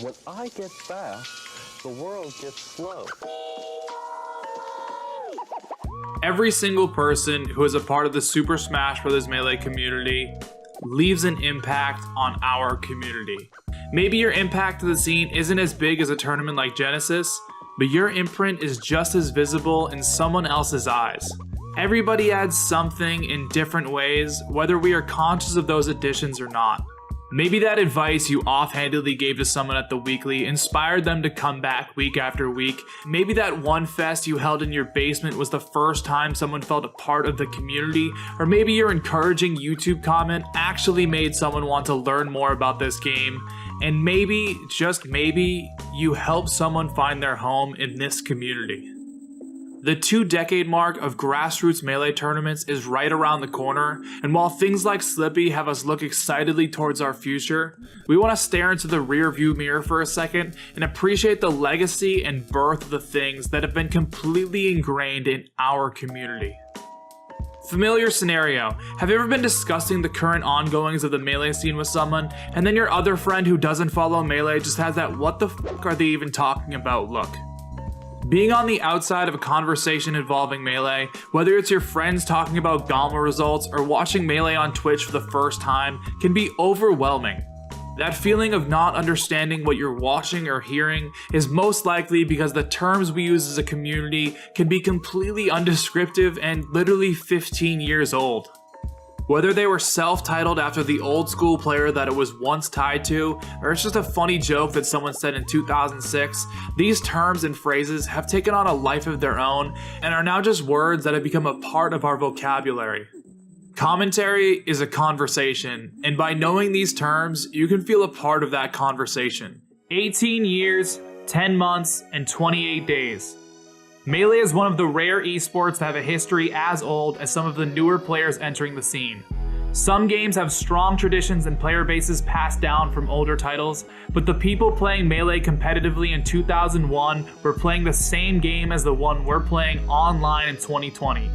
When I get fast, the world gets slow. Every single person who is a part of the Super Smash Bros. Melee community leaves an impact on our community. Maybe your impact to the scene isn't as big as a tournament like Genesis, but your imprint is just as visible in someone else's eyes. Everybody adds something in different ways, whether we are conscious of those additions or not. Maybe that advice you offhandedly gave to someone at the weekly inspired them to come back week after week. Maybe that one fest you held in your basement was the first time someone felt a part of the community. Or maybe your encouraging YouTube comment actually made someone want to learn more about this game. And maybe, just maybe, you helped someone find their home in this community. The 2-decade mark of grassroots Melee tournaments is right around the corner, and while things like Slippy have us look excitedly towards our future, we want to stare into the rearview mirror for a second and appreciate the legacy and birth of the things that have been completely ingrained in our community. Familiar scenario: have you ever been discussing the current ongoings of the Melee scene with someone, and then your other friend who doesn't follow Melee just has that "what the f*** are they even talking about" look? Being on the outside of a conversation involving Melee, whether it's your friends talking about Gauntlet results or watching Melee on Twitch for the first time, can be overwhelming. That feeling of not understanding what you're watching or hearing is most likely because the terms we use as a community can be completely undescriptive and literally 15 years old. Whether they were self-titled after the old school player that it was once tied to, or it's just a funny joke that someone said in 2006, these terms and phrases have taken on a life of their own and are now just words that have become a part of our vocabulary. Commentary is a conversation, and by knowing these terms, you can feel a part of that conversation. 18 years, 10 months, and 28 days. Melee is one of the rare esports to have a history as old as some of the newer players entering the scene. Some games have strong traditions and player bases passed down from older titles, but the people playing Melee competitively in 2001 were playing the same game as the one we're playing online in 2020.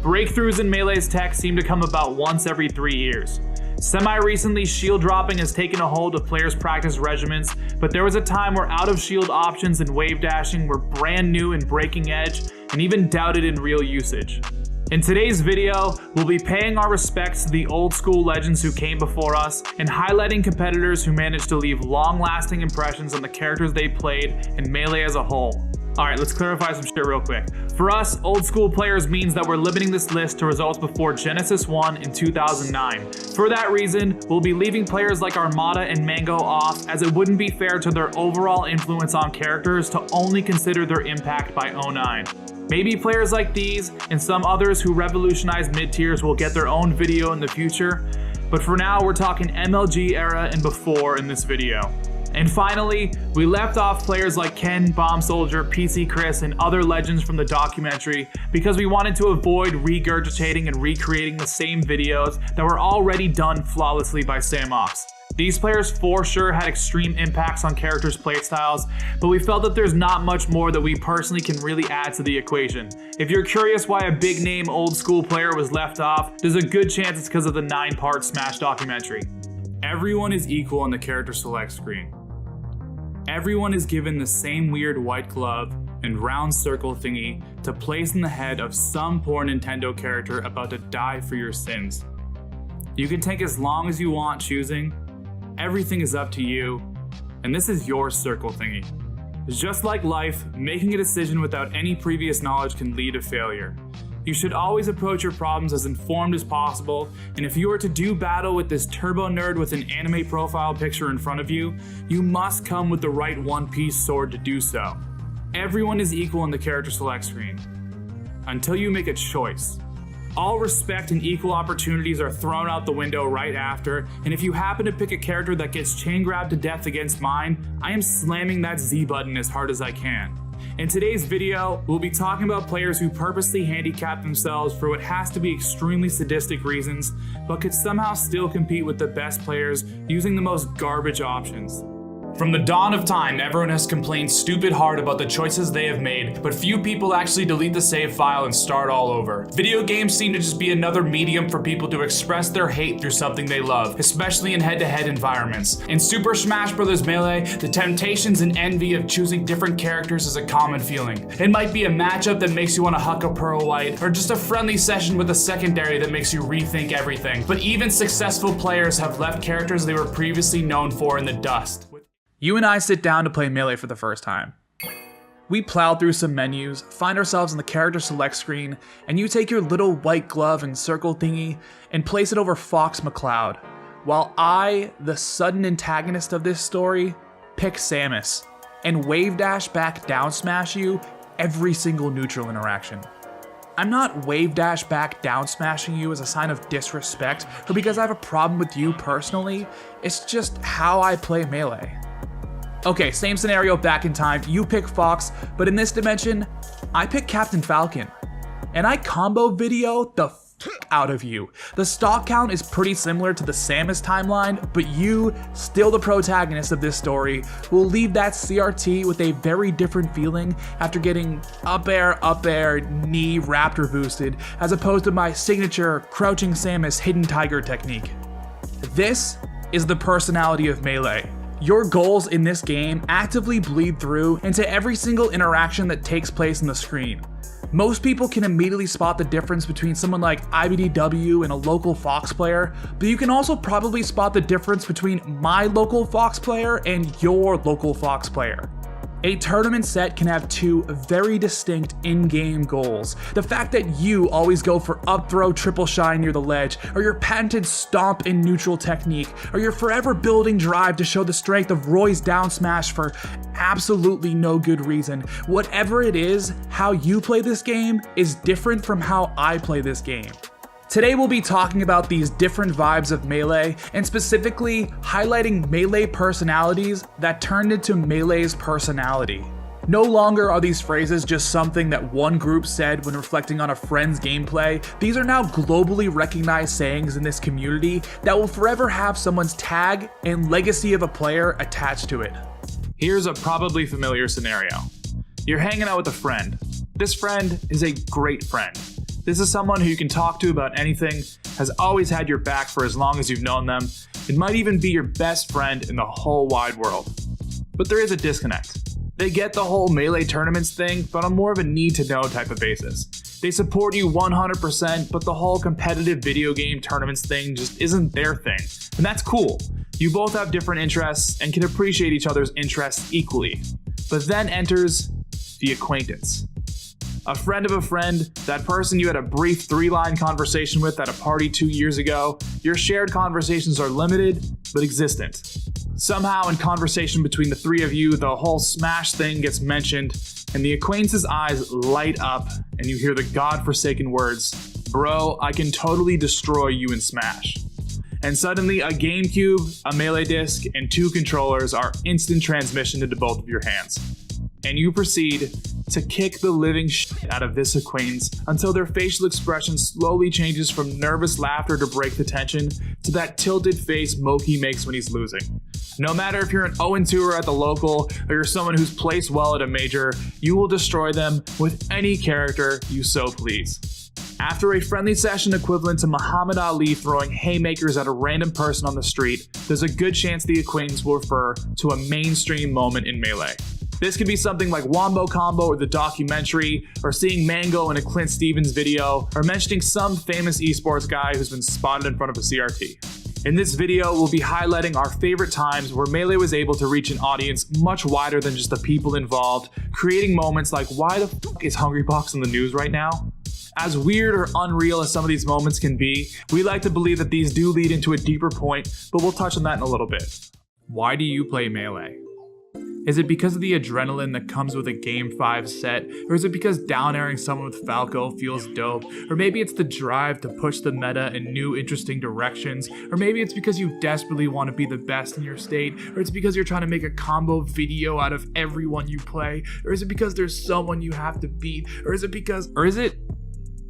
Breakthroughs in Melee's tech seem to come about once every 3 years. Semi-recently, shield dropping has taken a hold of players' practice regimens, but there was a time where out-of-shield options and wave dashing were brand new and breaking edge, and even doubted in real usage. In today's video, we'll be paying our respects to the old-school legends who came before us, and highlighting competitors who managed to leave long-lasting impressions on the characters they played and Melee as a whole. Alright, let's clarify some shit real quick. For us, old school players means that we're limiting this list to results before Genesis 1 in 2009. For that reason, we'll be leaving players like Armada and Mango off, as it wouldn't be fair to their overall influence on characters to only consider their impact by 09. Maybe players like these and some others who revolutionized mid-tiers will get their own video in the future, but for now we're talking MLG era and before in this video. And finally, we left off players like Ken, Bomb Soldier, PC Chris, and other legends from the documentary because we wanted to avoid regurgitating and recreating the same videos that were already done flawlessly by Samox. These players for sure had extreme impacts on characters' playstyles, but we felt that there's not much more that we personally can really add to the equation. If you're curious why a big name old school player was left off, there's a good chance it's because of the 9-part Smash documentary. Everyone is equal on the character select screen. Everyone is given the same weird white glove and round circle thingy to place in the head of some poor Nintendo character about to die for your sins. You can take as long as you want choosing. Everything is up to you, and this is your circle thingy. Just like life, making a decision without any previous knowledge can lead to failure. You should always approach your problems as informed as possible, and if you are to do battle with this turbo nerd with an anime profile picture in front of you, you must come with the right one-piece sword to do so. Everyone is equal on the character select screen, until you make a choice. All respect and equal opportunities are thrown out the window right after, and if you happen to pick a character that gets chain grabbed to death against mine, I am slamming that Z button as hard as I can. In today's video, we'll be talking about players who purposely handicap themselves for what has to be extremely sadistic reasons, but could somehow still compete with the best players using the most garbage options. From the dawn of time, everyone has complained stupid hard about the choices they have made, but few people actually delete the save file and start all over. Video games seem to just be another medium for people to express their hate through something they love, especially in head-to-head environments. In Super Smash Bros. Melee, the temptations and envy of choosing different characters is a common feeling. It might be a matchup that makes you want to huck a Pearl White, or just a friendly session with a secondary that makes you rethink everything. But even successful players have left characters they were previously known for in the dust. You and I sit down to play Melee for the first time. We plow through some menus, find ourselves in the character select screen, and you take your little white glove and circle thingy and place it over Fox McCloud, while I, the sudden antagonist of this story, pick Samus, and wave dash back down smash you every single neutral interaction. I'm not wave dash back down smashing you as a sign of disrespect or because I have a problem with you personally, it's just how I play Melee. Okay, same scenario back in time, you pick Fox, but in this dimension, I pick Captain Falcon. And I combo video the f out of you. The stock count is pretty similar to the Samus timeline, but you, still the protagonist of this story, will leave that CRT with a very different feeling after getting up air, knee raptor boosted, as opposed to my signature crouching Samus hidden tiger technique. This is the personality of Melee. Your goals in this game actively bleed through into every single interaction that takes place on the screen. Most people can immediately spot the difference between someone like IBDW and a local Fox player, but you can also probably spot the difference between my local Fox player and your local Fox player. A tournament set can have two very distinct in-game goals. The fact that you always go for up throw triple shine near the ledge, or your patented stomp in neutral technique, or your forever building drive to show the strength of Roy's down smash for absolutely no good reason. Whatever it is, how you play this game is different from how I play this game. Today we'll be talking about these different vibes of Melee, and specifically highlighting Melee personalities that turned into Melee's personality. No longer are these phrases just something that one group said when reflecting on a friend's gameplay. These are now globally recognized sayings in this community that will forever have someone's tag and legacy of a player attached to it. Here's a probably familiar scenario. You're hanging out with a friend. This friend is a great friend. This is someone who you can talk to about anything, has always had your back for as long as you've known them, and might even be your best friend in the whole wide world. But there is a disconnect. They get the whole Melee tournaments thing, but on more of a need-to-know type of basis. They support you 100%, but the whole competitive video game tournaments thing just isn't their thing, and that's cool. You both have different interests and can appreciate each other's interests equally. But then enters the acquaintance. A friend of a friend, that person you had a brief 3-line conversation with at a party 2 years ago. Your shared conversations are limited, but existent. Somehow in conversation between the three of you, the whole Smash thing gets mentioned, and the acquaintance's eyes light up, and you hear the godforsaken words, "Bro, I can totally destroy you in Smash." And suddenly a GameCube, a Melee disc, and 2 controllers are instant transmission into both of your hands. And you proceed to kick the living shit out of this acquaintance until their facial expression slowly changes from nervous laughter to break the tension to that tilted face Moki makes when he's losing. No matter if you're an 0-2er at the local or you're someone who's placed well at a major, you will destroy them with any character you so please. After a friendly session equivalent to Muhammad Ali throwing haymakers at a random person on the street, there's a good chance the acquaintance will refer to a mainstream moment in Melee. This could be something like Wombo Combo or the documentary, or seeing Mango in a Clint Stevens video, or mentioning some famous esports guy who's been spotted in front of a CRT. In this video, we'll be highlighting our favorite times where Melee was able to reach an audience much wider than just the people involved, creating moments like, why the fuck is Hungrybox in the news right now? As weird or unreal as some of these moments can be, we like to believe that these do lead into a deeper point, but we'll touch on that in a little bit. Why do you play Melee? Is it because of the adrenaline that comes with a Game 5 set? Or is it because down airing someone with Falco feels dope? Or maybe it's the drive to push the meta in new interesting directions? Or maybe it's because you desperately want to be the best in your state? Or it's because you're trying to make a combo video out of everyone you play? Or is it because there's someone you have to beat? Or is it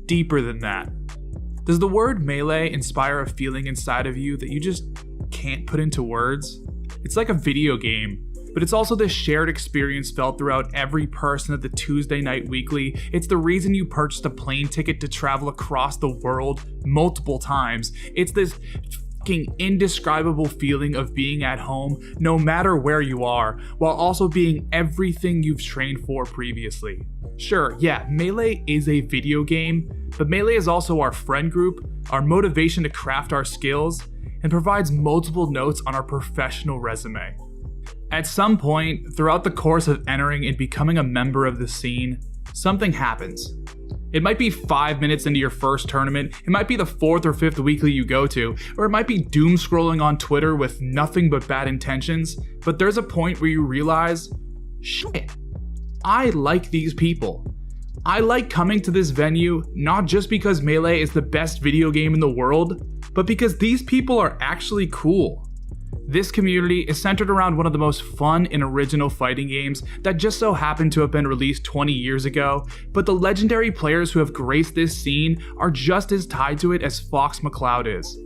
deeper than that? Does the word Melee inspire a feeling inside of you that you just can't put into words? It's like a video game. but it's also the shared experience felt throughout every person at the Tuesday night weekly. It's the reason you purchased a plane ticket to travel across the world multiple times. It's this fucking indescribable feeling of being at home no matter where you are, while also being everything you've trained for previously. Sure, yeah, Melee is a video game, but Melee is also our friend group, our motivation to craft our skills, and provides multiple notes on our professional resume. At some point, throughout the course of entering and becoming a member of the scene, something happens. It might be 5 minutes into your first tournament, it might be the 4th or 5th weekly you go to, or it might be doom scrolling on Twitter with nothing but bad intentions, but there's a point where you realize, shit, I like these people. I like coming to this venue not just because Melee is the best video game in the world, but because these people are actually cool. This community is centered around one of the most fun and original fighting games that just so happened to have been released 20 years ago, but the legendary players who have graced this scene are just as tied to it as Fox McCloud is.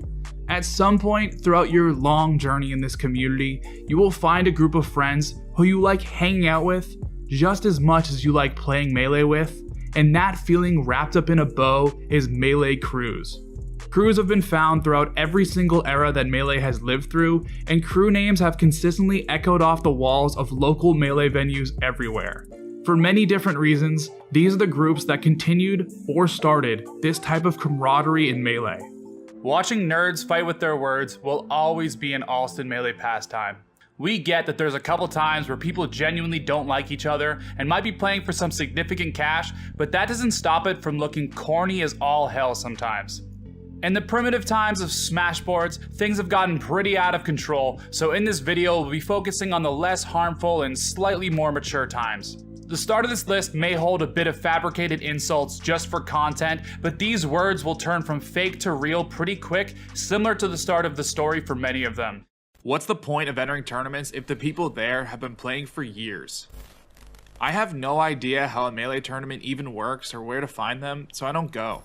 At some point throughout your long journey in this community, you will find a group of friends who you like hanging out with just as much as you like playing Melee with, and that feeling wrapped up in a bow is Melee crews. Crews have been found throughout every single era that Melee has lived through, and crew names have consistently echoed off the walls of local Melee venues everywhere. For many different reasons, these are the groups that continued or started this type of camaraderie in Melee. Watching nerds fight with their words will always be an Allston Melee pastime. We get that there's a couple times where people genuinely don't like each other and might be playing for some significant cash, but that doesn't stop it from looking corny as all hell sometimes. In the primitive times of Smashboards, things have gotten pretty out of control, so in this video we'll be focusing on the less harmful and slightly more mature times. The start of this list may hold a bit of fabricated insults just for content, but these words will turn from fake to real pretty quick, similar to the start of the story for many of them. What's the point of entering tournaments if the people there have been playing for years? I have no idea how a Melee tournament even works or where to find them, so I don't go.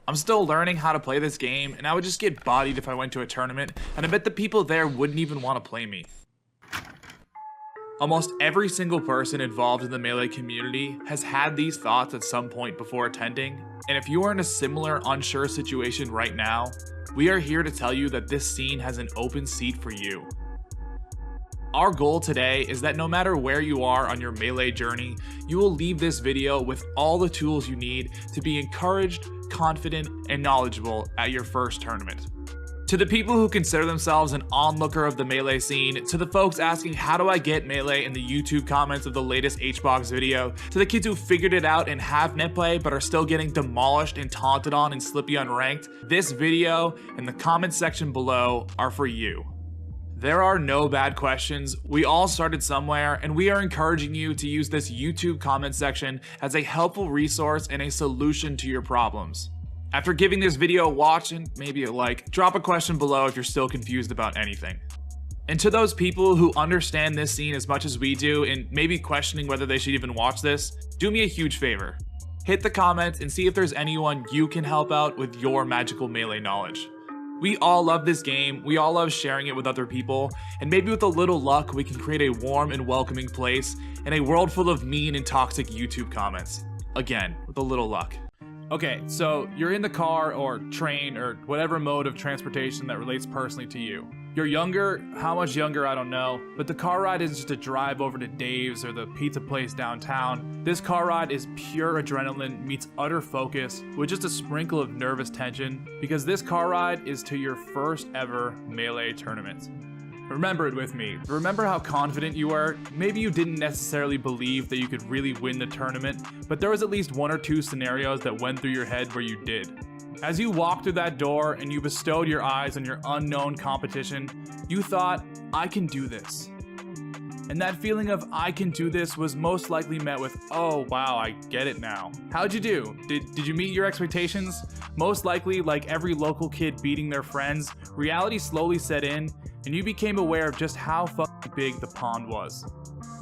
I'm still learning how to play this game, and I would just get bodied if I went to a tournament, and I bet the people there wouldn't even want to play me. Almost every single person involved in the Melee community has had these thoughts at some point before attending, and if you are in a similar unsure situation right now, we are here to tell you that this scene has an open seat for you. Our goal today is that no matter where you are on your Melee journey, you will leave this video with all the tools you need to be encouraged, confident, and knowledgeable at your first tournament. To the people who consider themselves an onlooker of the Melee scene, to the folks asking how do I get Melee in the YouTube comments of the latest HBox video, to the kids who figured it out and have netplay but are still getting demolished and taunted on in Slippy Unranked, this video and the comment section below are for you. There are no bad questions, we all started somewhere, and we are encouraging you to use this YouTube comment section as a helpful resource and a solution to your problems. After giving this video a watch and maybe a like, drop a question below if you're still confused about anything. And to those people who understand this scene as much as we do and maybe questioning whether they should even watch this, do me a huge favor. Hit the comments and see if there's anyone you can help out with your magical Melee knowledge. We all love this game, we all love sharing it with other people, and maybe with a little luck we can create a warm and welcoming place in a world full of mean and toxic YouTube comments. Again, with a little luck. Okay, so you're in the car or train or whatever mode of transportation that relates personally to you. You're younger, how much younger I don't know, but the car ride isn't just a drive over to Dave's or the pizza place downtown. This car ride is pure adrenaline meets utter focus with just a sprinkle of nervous tension, because this car ride is to your first ever Melee tournament. Remember it with me. Remember how confident you were? Maybe you didn't necessarily believe that you could really win the tournament, but there was at least 1 or 2 scenarios that went through your head where you did. As you walked through that door and you bestowed your eyes on your unknown competition, you thought, I can do this. And that feeling of I can do this was most likely met with, oh wow, I get it now. How'd you do? Did you meet your expectations? Most likely, like every local kid beating their friends, reality slowly set in and you became aware of just how fucking big the pond was.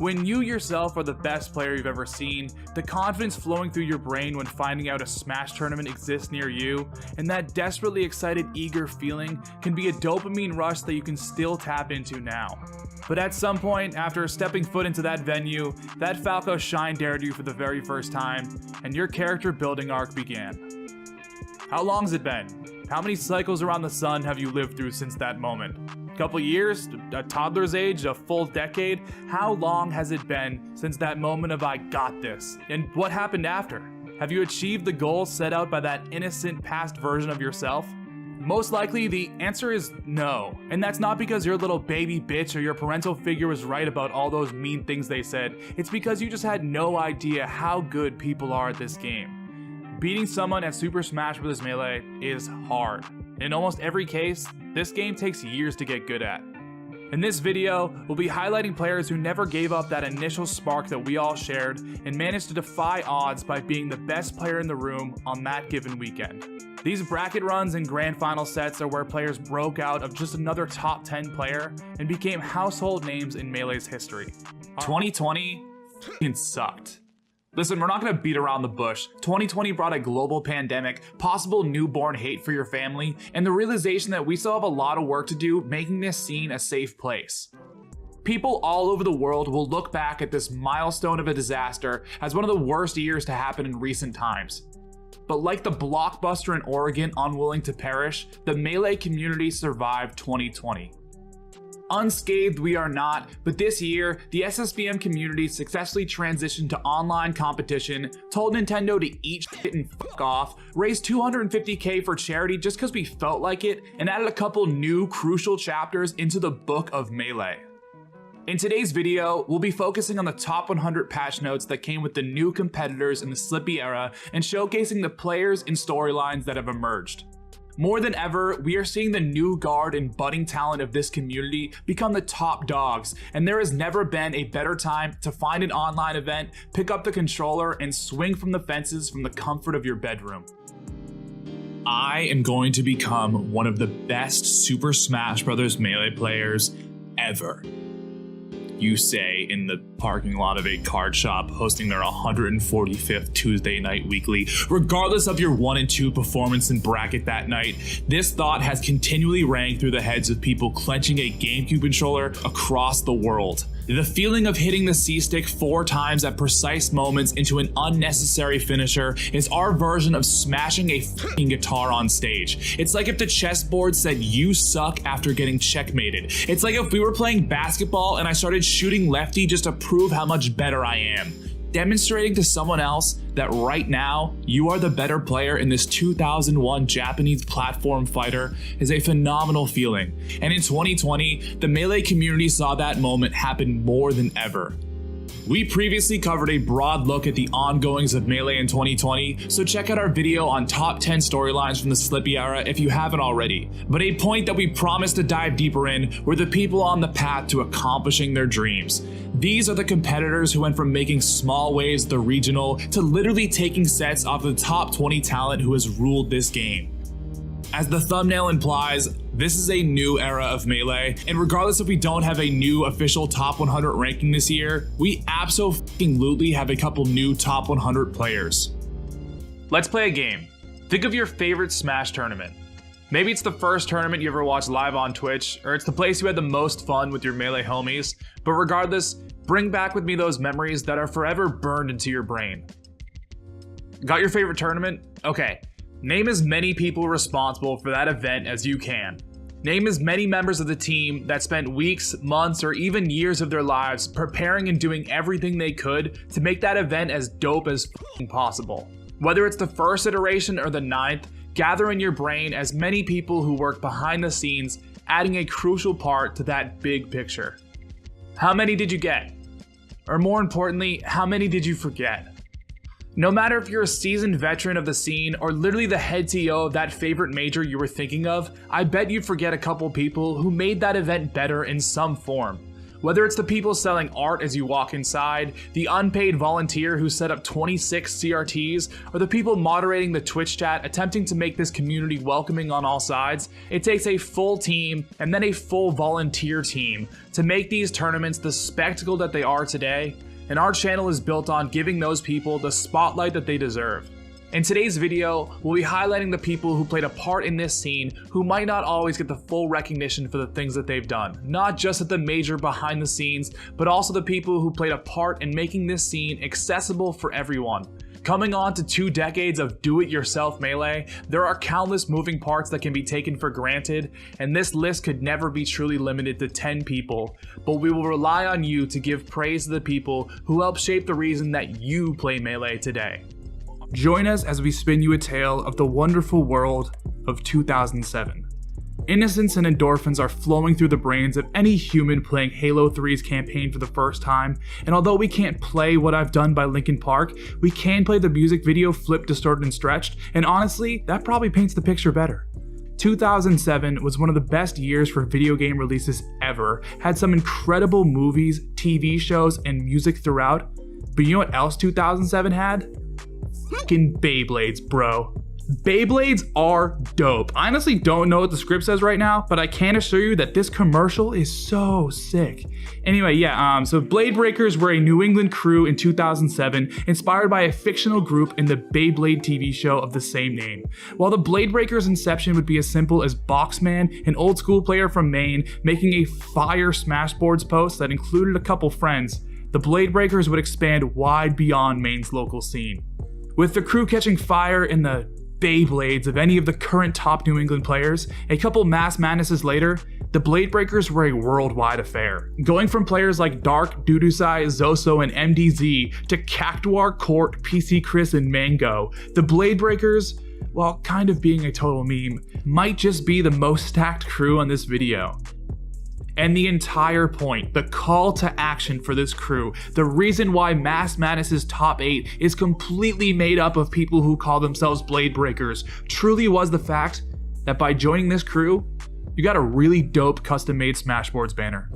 When you yourself are the best player you've ever seen, the confidence flowing through your brain when finding out a Smash tournament exists near you, and that desperately excited, eager feeling can be a dopamine rush that you can still tap into now. But at some point, after stepping foot into that venue, that Falco Shine dared you for the very first time, and your character building arc began. How long's it been? How many cycles around the sun have you lived through since that moment? Couple years, a toddler's age, a full decade? How long has it been since that moment of I got this? And what happened after? Have you achieved the goal set out by that innocent past version of yourself? Most likely the answer is no. And that's not because your little baby bitch or your parental figure was right about all those mean things they said. It's because you just had no idea how good people are at this game. Beating someone at Super Smash Bros. Melee is hard. In almost every case, this game takes years to get good at. In this video, we'll be highlighting players who never gave up that initial spark that we all shared and managed to defy odds by being the best player in the room on that given weekend. These bracket runs and grand final sets are where players broke out of just another top 10 player and became household names in Melee's history. 2020 f***ing sucked. Listen, we're not gonna beat around the bush. 2020 brought a global pandemic, possible newborn hate for your family, and the realization that we still have a lot of work to do making this scene a safe place. People all over the world will look back at this milestone of a disaster as one of the worst years to happen in recent times. But like the blockbuster in Oregon unwilling to perish, the Melee community survived 2020. Unscathed we are not, but this year, the SSBM community successfully transitioned to online competition, told Nintendo to eat shit and fuck off, raised $250K for charity just because we felt like it, and added a couple new crucial chapters into the book of Melee. In today's video, we'll be focusing on the top 100 patch notes that came with the new competitors in the Slippy era and showcasing the players and storylines that have emerged. More than ever, we are seeing the new guard and budding talent of this community become the top dogs, and there has never been a better time to find an online event, pick up the controller, and swing from the fences from the comfort of your bedroom. I am going to become one of the best Super Smash Bros. Melee players ever. You say in the parking lot of a card shop hosting their 145th Tuesday night weekly. Regardless of your 1 and 2 performance and bracket that night, this thought has continually rang through the heads of people clenching a GameCube controller across the world. The feeling of hitting the C-stick 4 times at precise moments into an unnecessary finisher is our version of smashing a f***ing guitar on stage. It's like if the chessboard said you suck after getting checkmated. It's like if we were playing basketball and I started shooting lefty just to prove how much better I am. Demonstrating to someone else that right now you are the better player in this 2001 Japanese platform fighter is a phenomenal feeling. And in 2020, the Melee community saw that moment happen more than ever. We previously covered a broad look at the ongoings of Melee in 2020, so check out our video on top 10 storylines from the Slippy era if you haven't already. But a point that we promised to dive deeper in were the people on the path to accomplishing their dreams. These are the competitors who went from making small waves at the regional to literally taking sets off the top 20 talent who has ruled this game. As the thumbnail implies, this is a new era of Melee, and regardless if we don't have a new official top 100 ranking this year, we absolutely have a couple new top 100 players. Let's play a game. Think of your favorite Smash tournament. Maybe it's the first tournament you ever watched live on Twitch, or it's the place you had the most fun with your Melee homies, but regardless, bring back with me those memories that are forever burned into your brain. Got your favorite tournament? Okay. Name as many people responsible for that event as you can. Name as many members of the team that spent weeks, months, or even years of their lives preparing and doing everything they could to make that event as dope as possible. Whether it's the first iteration or the 9th, gather in your brain as many people who work behind the scenes, adding a crucial part to that big picture. How many did you get? Or more importantly, how many did you forget? No matter if you're a seasoned veteran of the scene or literally the head TO of that favorite major you were thinking of, I bet you'd forget a couple people who made that event better in some form. Whether it's the people selling art as you walk inside, the unpaid volunteer who set up 26 CRTs, or the people moderating the Twitch chat attempting to make this community welcoming on all sides, it takes a full team and then a full volunteer team to make these tournaments the spectacle that they are today, and our channel is built on giving those people the spotlight that they deserve. In today's video, we'll be highlighting the people who played a part in this scene who might not always get the full recognition for the things that they've done, not just at the major behind the scenes, but also the people who played a part in making this scene accessible for everyone. Coming on to 2 decades of do-it-yourself Melee, there are countless moving parts that can be taken for granted, and this list could never be truly limited to 10 people, but we will rely on you to give praise to the people who helped shape the reason that you play Melee today. Join us as we spin you a tale of the wonderful world of 2007. Innocence and endorphins are flowing through the brains of any human playing Halo 3's campaign for the first time, and although we can't play What I've Done by Linkin Park, we can play the music video Flipped, Distorted, and Stretched, and honestly, that probably paints the picture better. 2007 was one of the best years for video game releases ever, had some incredible movies, TV shows, and music throughout, but you know what else 2007 had? Fucking Beyblades, bro. Beyblades are dope. I honestly don't know what the script says right now, but I can assure you that this commercial is so sick. Anyway, so Bladebreakers were a New England crew in 2007, inspired by a fictional group in the Beyblade TV show of the same name. While the Bladebreakers' inception would be as simple as Boxman, an old school player from Maine, making a fire Smashboards post that included a couple friends, the Bladebreakers would expand wide beyond Maine's local scene. With the crew catching fire in the Beyblades of any of the current top New England players, a couple Mass Madnesses later, the Bladebreakers were a worldwide affair. Going from players like Dark, Dudusai, Zoso, and MDZ to Cactuar, Court, PC Chris, and Mango, the Bladebreakers, while kind of being a total meme, might just be the most stacked crew on this video. And the entire point, the call to action for this crew, the reason why Mass Madness's top 8 is completely made up of people who call themselves Bladebreakers, truly was the fact that by joining this crew, you got a really dope custom-made Smashboards banner.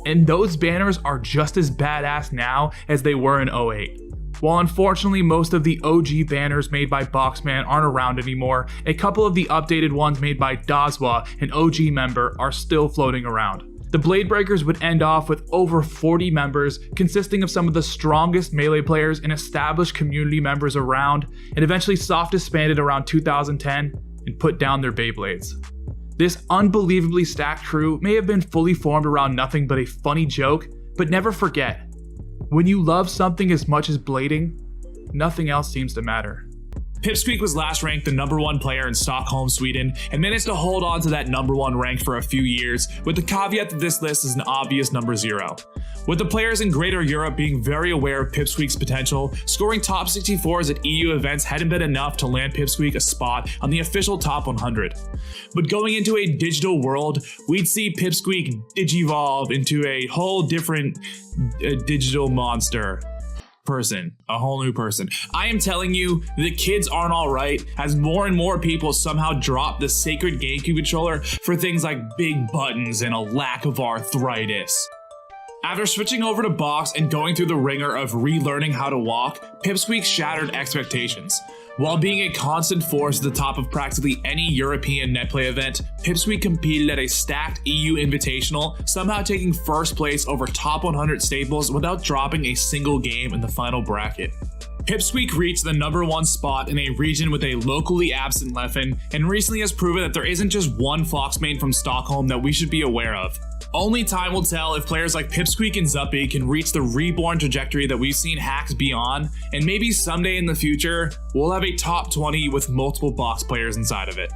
And those banners are just as badass now as they were in 08. While unfortunately most of the OG banners made by Boxman aren't around anymore, a couple of the updated ones made by Dazwa, an OG member, are still floating around. The Bladebreakers would end off with over 40 members, consisting of some of the strongest Melee players and established community members around, and eventually soft disbanded around 2010 and put down their Beyblades. This unbelievably stacked crew may have been fully formed around nothing but a funny joke, but never forget, when you love something as much as blading, nothing else seems to matter. Pipsqueak was last ranked the #1 player in Stockholm, Sweden, and managed to hold on to that #1 rank for a few years, with the caveat that this list is an obvious #0. With the players in Greater Europe being very aware of Pipsqueak's potential, scoring top 64s at EU events hadn't been enough to land Pipsqueak a spot on the official top 100. But going into a digital world, we'd see Pipsqueak digivolve into a whole different digital monster. A whole new person. I am telling you, the kids aren't alright as more and more people somehow drop the sacred GameCube controller for things like big buttons and a lack of arthritis. After switching over to box and going through the ringer of relearning how to walk, Pipsqueak shattered expectations. While being a constant force at the top of practically any European netplay event, Pipsqueak competed at a stacked EU Invitational, somehow taking first place over top 100 staples without dropping a single game in the final bracket. Pipsqueak reached the #1 spot in a region with a locally absent Leffen, and recently has proven that there isn't just one Foxmain from Stockholm that we should be aware of. Only time will tell if players like Pipsqueak and Zuppy can reach the reborn trajectory that we've seen Hacks be on, and maybe someday in the future, we'll have a top 20 with multiple box players inside of it.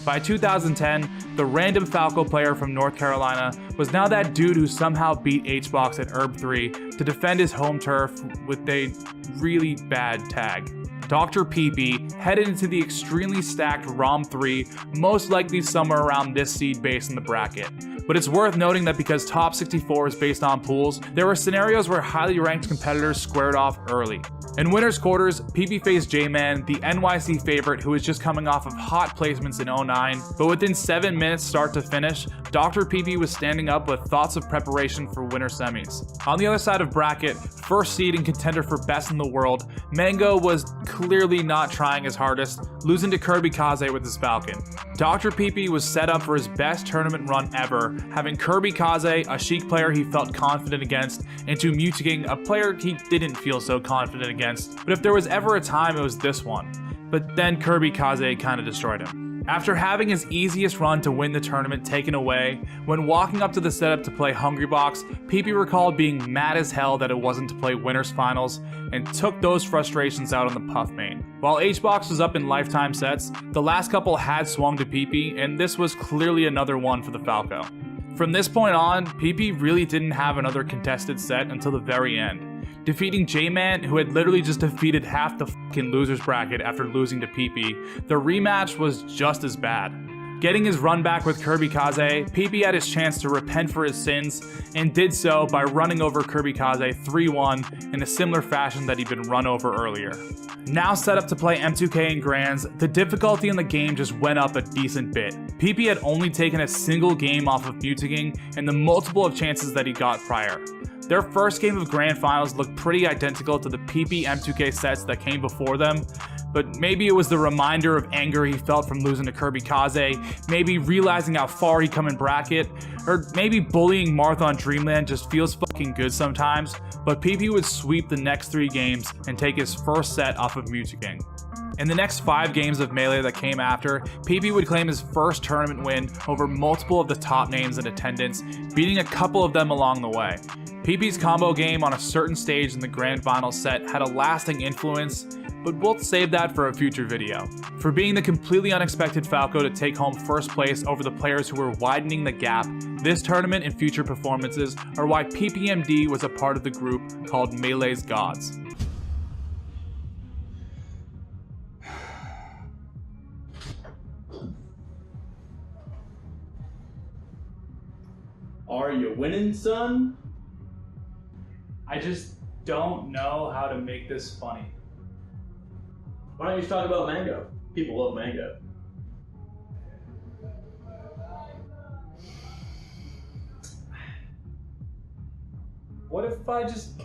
By 2010, the random Falco player from North Carolina was now that dude who somehow beat HBox at Herb 3 to defend his home turf with a really bad tag. Dr. PP headed into the extremely stacked ROM 3, most likely somewhere around this seed base in the bracket. But it's worth noting that because top 64 is based on pools, there were scenarios where highly ranked competitors squared off early. In winners quarters, PP faced J-Man, the NYC favorite who was just coming off of hot placements in 09, but within 7 minutes start to finish, Dr. PP was standing up with thoughts of preparation for winter semis. On the other side of bracket, first seed and contender for best in the world, Mango was clearly not trying his hardest, losing to Kirby Kaze with his Falcon. Dr. PP was set up for his best tournament run ever, having Kirby Kaze, a Sheik player he felt confident against, into Mutaking, a player he didn't feel so confident against. But if there was ever a time, it was this one. But then Kirby Kaze kinda destroyed him. After having his easiest run to win the tournament taken away, when walking up to the setup to play Hungrybox, PP recalled being mad as hell that it wasn't to play Winners Finals, and took those frustrations out on the Puff main. While HBox was up in lifetime sets, the last couple had swung to PP, and this was clearly another one for the Falco. From this point on, PP really didn't have another contested set until the very end, defeating J-Man, who had literally just defeated half the fucking losers bracket after losing to PP. The rematch was just as bad. Getting his run back with Kirby Kaze, PP had his chance to repent for his sins, and did so by running over Kirby Kaze 3-1 in a similar fashion that he'd been run over earlier. Now set up to play M2K in Grands, the difficulty in the game just went up a decent bit. PP had only taken a single game off of Mutaking and the multiple of chances that he got prior. Their first game of Grand Finals looked pretty identical to the PP M2K sets that came before them, but maybe it was the reminder of anger he felt from losing to Kirby Kaze, maybe realizing how far he come in bracket, or maybe bullying Martha on Dreamland just feels fucking good sometimes, but PP would sweep the next 3 games and take his first set off of Mutaking. In the next 5 games of Melee that came after, PP would claim his first tournament win over multiple of the top names in attendance, beating a couple of them along the way. PP's combo game on a certain stage in the Grand Final set had a lasting influence, but we'll save that for a future video. For being the completely unexpected Falco to take home first place over the players who were widening the gap, this tournament and future performances are why PPMD was a part of the group called Melee's Gods. Are you winning, son? I just don't know how to make this funny. Why don't you just talk about mango? People love mango. What if I just...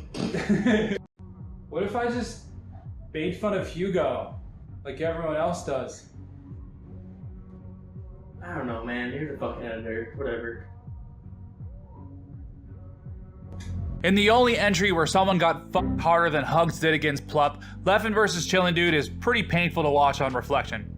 What if I just made fun of Hugo like everyone else does? I don't know, man. You're the fucking editor. Whatever. In the only entry where someone got fucked harder than Hugs did against Plup, Leffen vs Chillin dude is pretty painful to watch on reflection.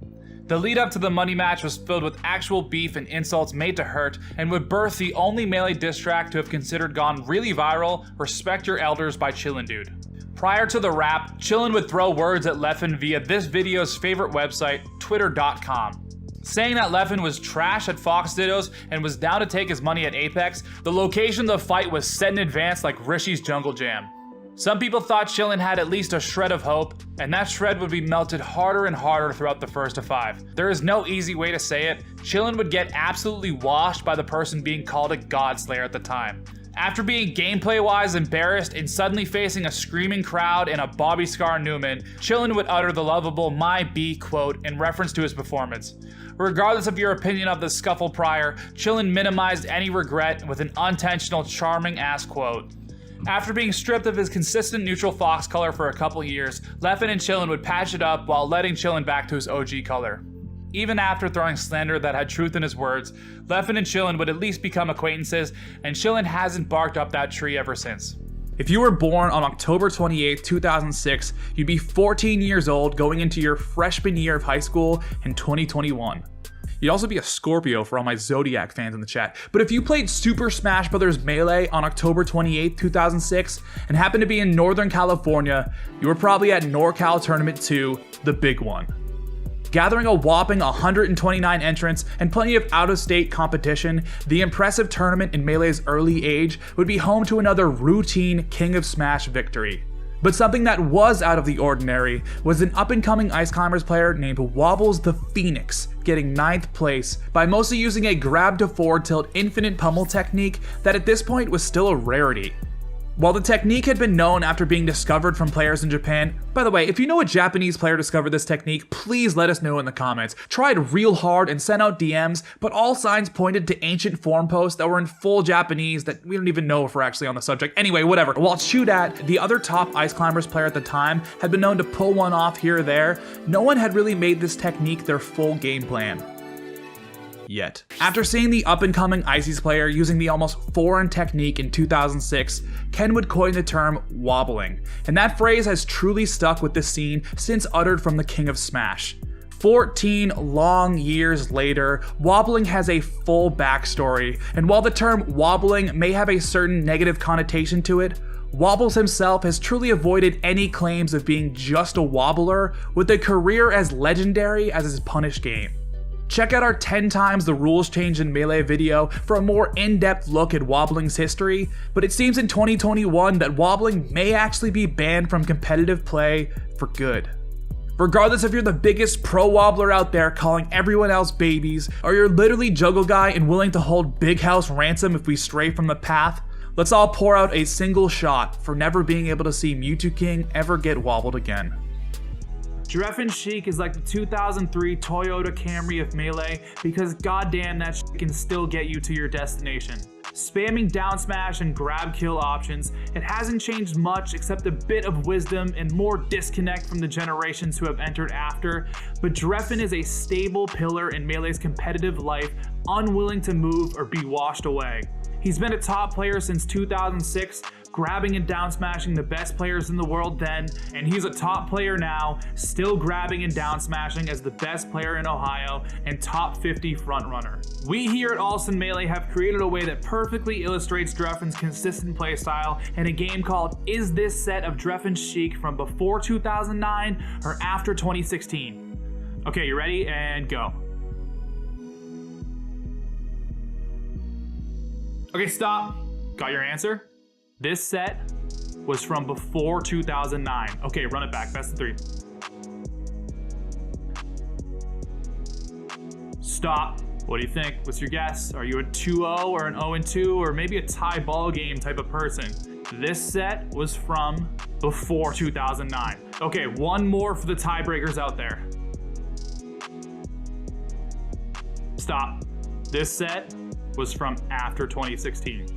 The lead up to the money match was filled with actual beef and insults made to hurt, and would birth the only Melee diss track to have considered gone really viral, Respect Your Elders by Chillin dude. Prior to the rap, Chillin would throw words at Leffen via this video's favorite website, twitter.com. Saying that Leffen was trash at Fox Dittos and was down to take his money at Apex, the location of the fight was set in advance like Rishi's Jungle Jam. Some people thought Chillin had at least a shred of hope, and that shred would be melted harder and harder throughout the first of 5. There is no easy way to say it, Chillin would get absolutely washed by the person being called a Godslayer at the time. After being gameplay-wise embarrassed and suddenly facing a screaming crowd and a Bobby Scar Newman, Chillin would utter the lovable "My B" quote in reference to his performance. Regardless of your opinion of the scuffle prior, Chillin minimized any regret with an unintentional charming-ass quote. After being stripped of his consistent neutral fox color for a couple years, Leffen and Chillin would patch it up while letting Chillin back to his OG color. Even after throwing slander that had truth in his words, Leffen and Chillin would at least become acquaintances, and Chillin hasn't barked up that tree ever since. If you were born on October 28, 2006, you'd be 14 years old going into your freshman year of high school in 2021. You'd also be a Scorpio for all my Zodiac fans in the chat. But if you played Super Smash Bros. Melee on October 28, 2006, and happened to be in Northern California, you were probably at NorCal Tournament 2, the big one. Gathering a whopping 129 entrants and plenty of out-of-state competition, the impressive tournament in Melee's early age would be home to another routine King of Smash victory. But something that was out of the ordinary was an up-and-coming Ice Climbers player named Wobbles the Phoenix getting 9th place by mostly using a grab to forward tilt infinite pummel technique that at this point was still a rarity. While the technique had been known after being discovered from players in Japan, by the way, if you know a Japanese player discovered this technique, please let us know in the comments. Tried real hard and sent out DMs, but all signs pointed to ancient forum posts that were in full Japanese that we don't even know if we're actually on the subject. Anyway, whatever. While Chudat, the other top Ice Climbers player at the time, had been known to pull one off here or there, no one had really made this technique their full game plan. Yet. After seeing the up-and-coming Ices player using the almost foreign technique in 2006, Ken would coin the term wobbling, and that phrase has truly stuck with the scene since uttered from the King of Smash. 14 long years later, wobbling has a full backstory, and while the term wobbling may have a certain negative connotation to it, Wobbles himself has truly avoided any claims of being just a wobbler, with a career as legendary as his Punish game. Check out our 10 times the rules changed in Melee video for a more in-depth look at Wobbling's history, but it seems in 2021 that Wobbling may actually be banned from competitive play for good. Regardless if you're the biggest pro wobbler out there calling everyone else babies, or you're literally Juggle Guy and willing to hold Big House ransom if we stray from the path, let's all pour out a single shot for never being able to see Mewtwo King ever get wobbled again. Drefen Chic is like the 2003 Toyota Camry of Melee because goddamn that shit can still get you to your destination. Spamming down smash and grab kill options, it hasn't changed much except a bit of wisdom and more disconnect from the generations who have entered after, but Drefen is a stable pillar in Melee's competitive life, unwilling to move or be washed away. He's been a top player since 2006, grabbing and down smashing the best players in the world then, and he's a top player now, still grabbing and down smashing as the best player in Ohio and top 50 frontrunner. We here at Allston Melee have created a way that perfectly illustrates Drefen's consistent playstyle in a game called Is This Set of Drefen Chic from before 2009 or after 2016? Okay, you ready? And go. Okay, stop. Got your answer? This set was from before 2009. Okay, run it back. Best of 3. Stop. What do you think? What's your guess? Are you a 2-0 or an 0-2 or maybe a tie ball game type of person? This set was from before 2009. Okay, one more for the tiebreakers out there. Stop. This set was from after 2016.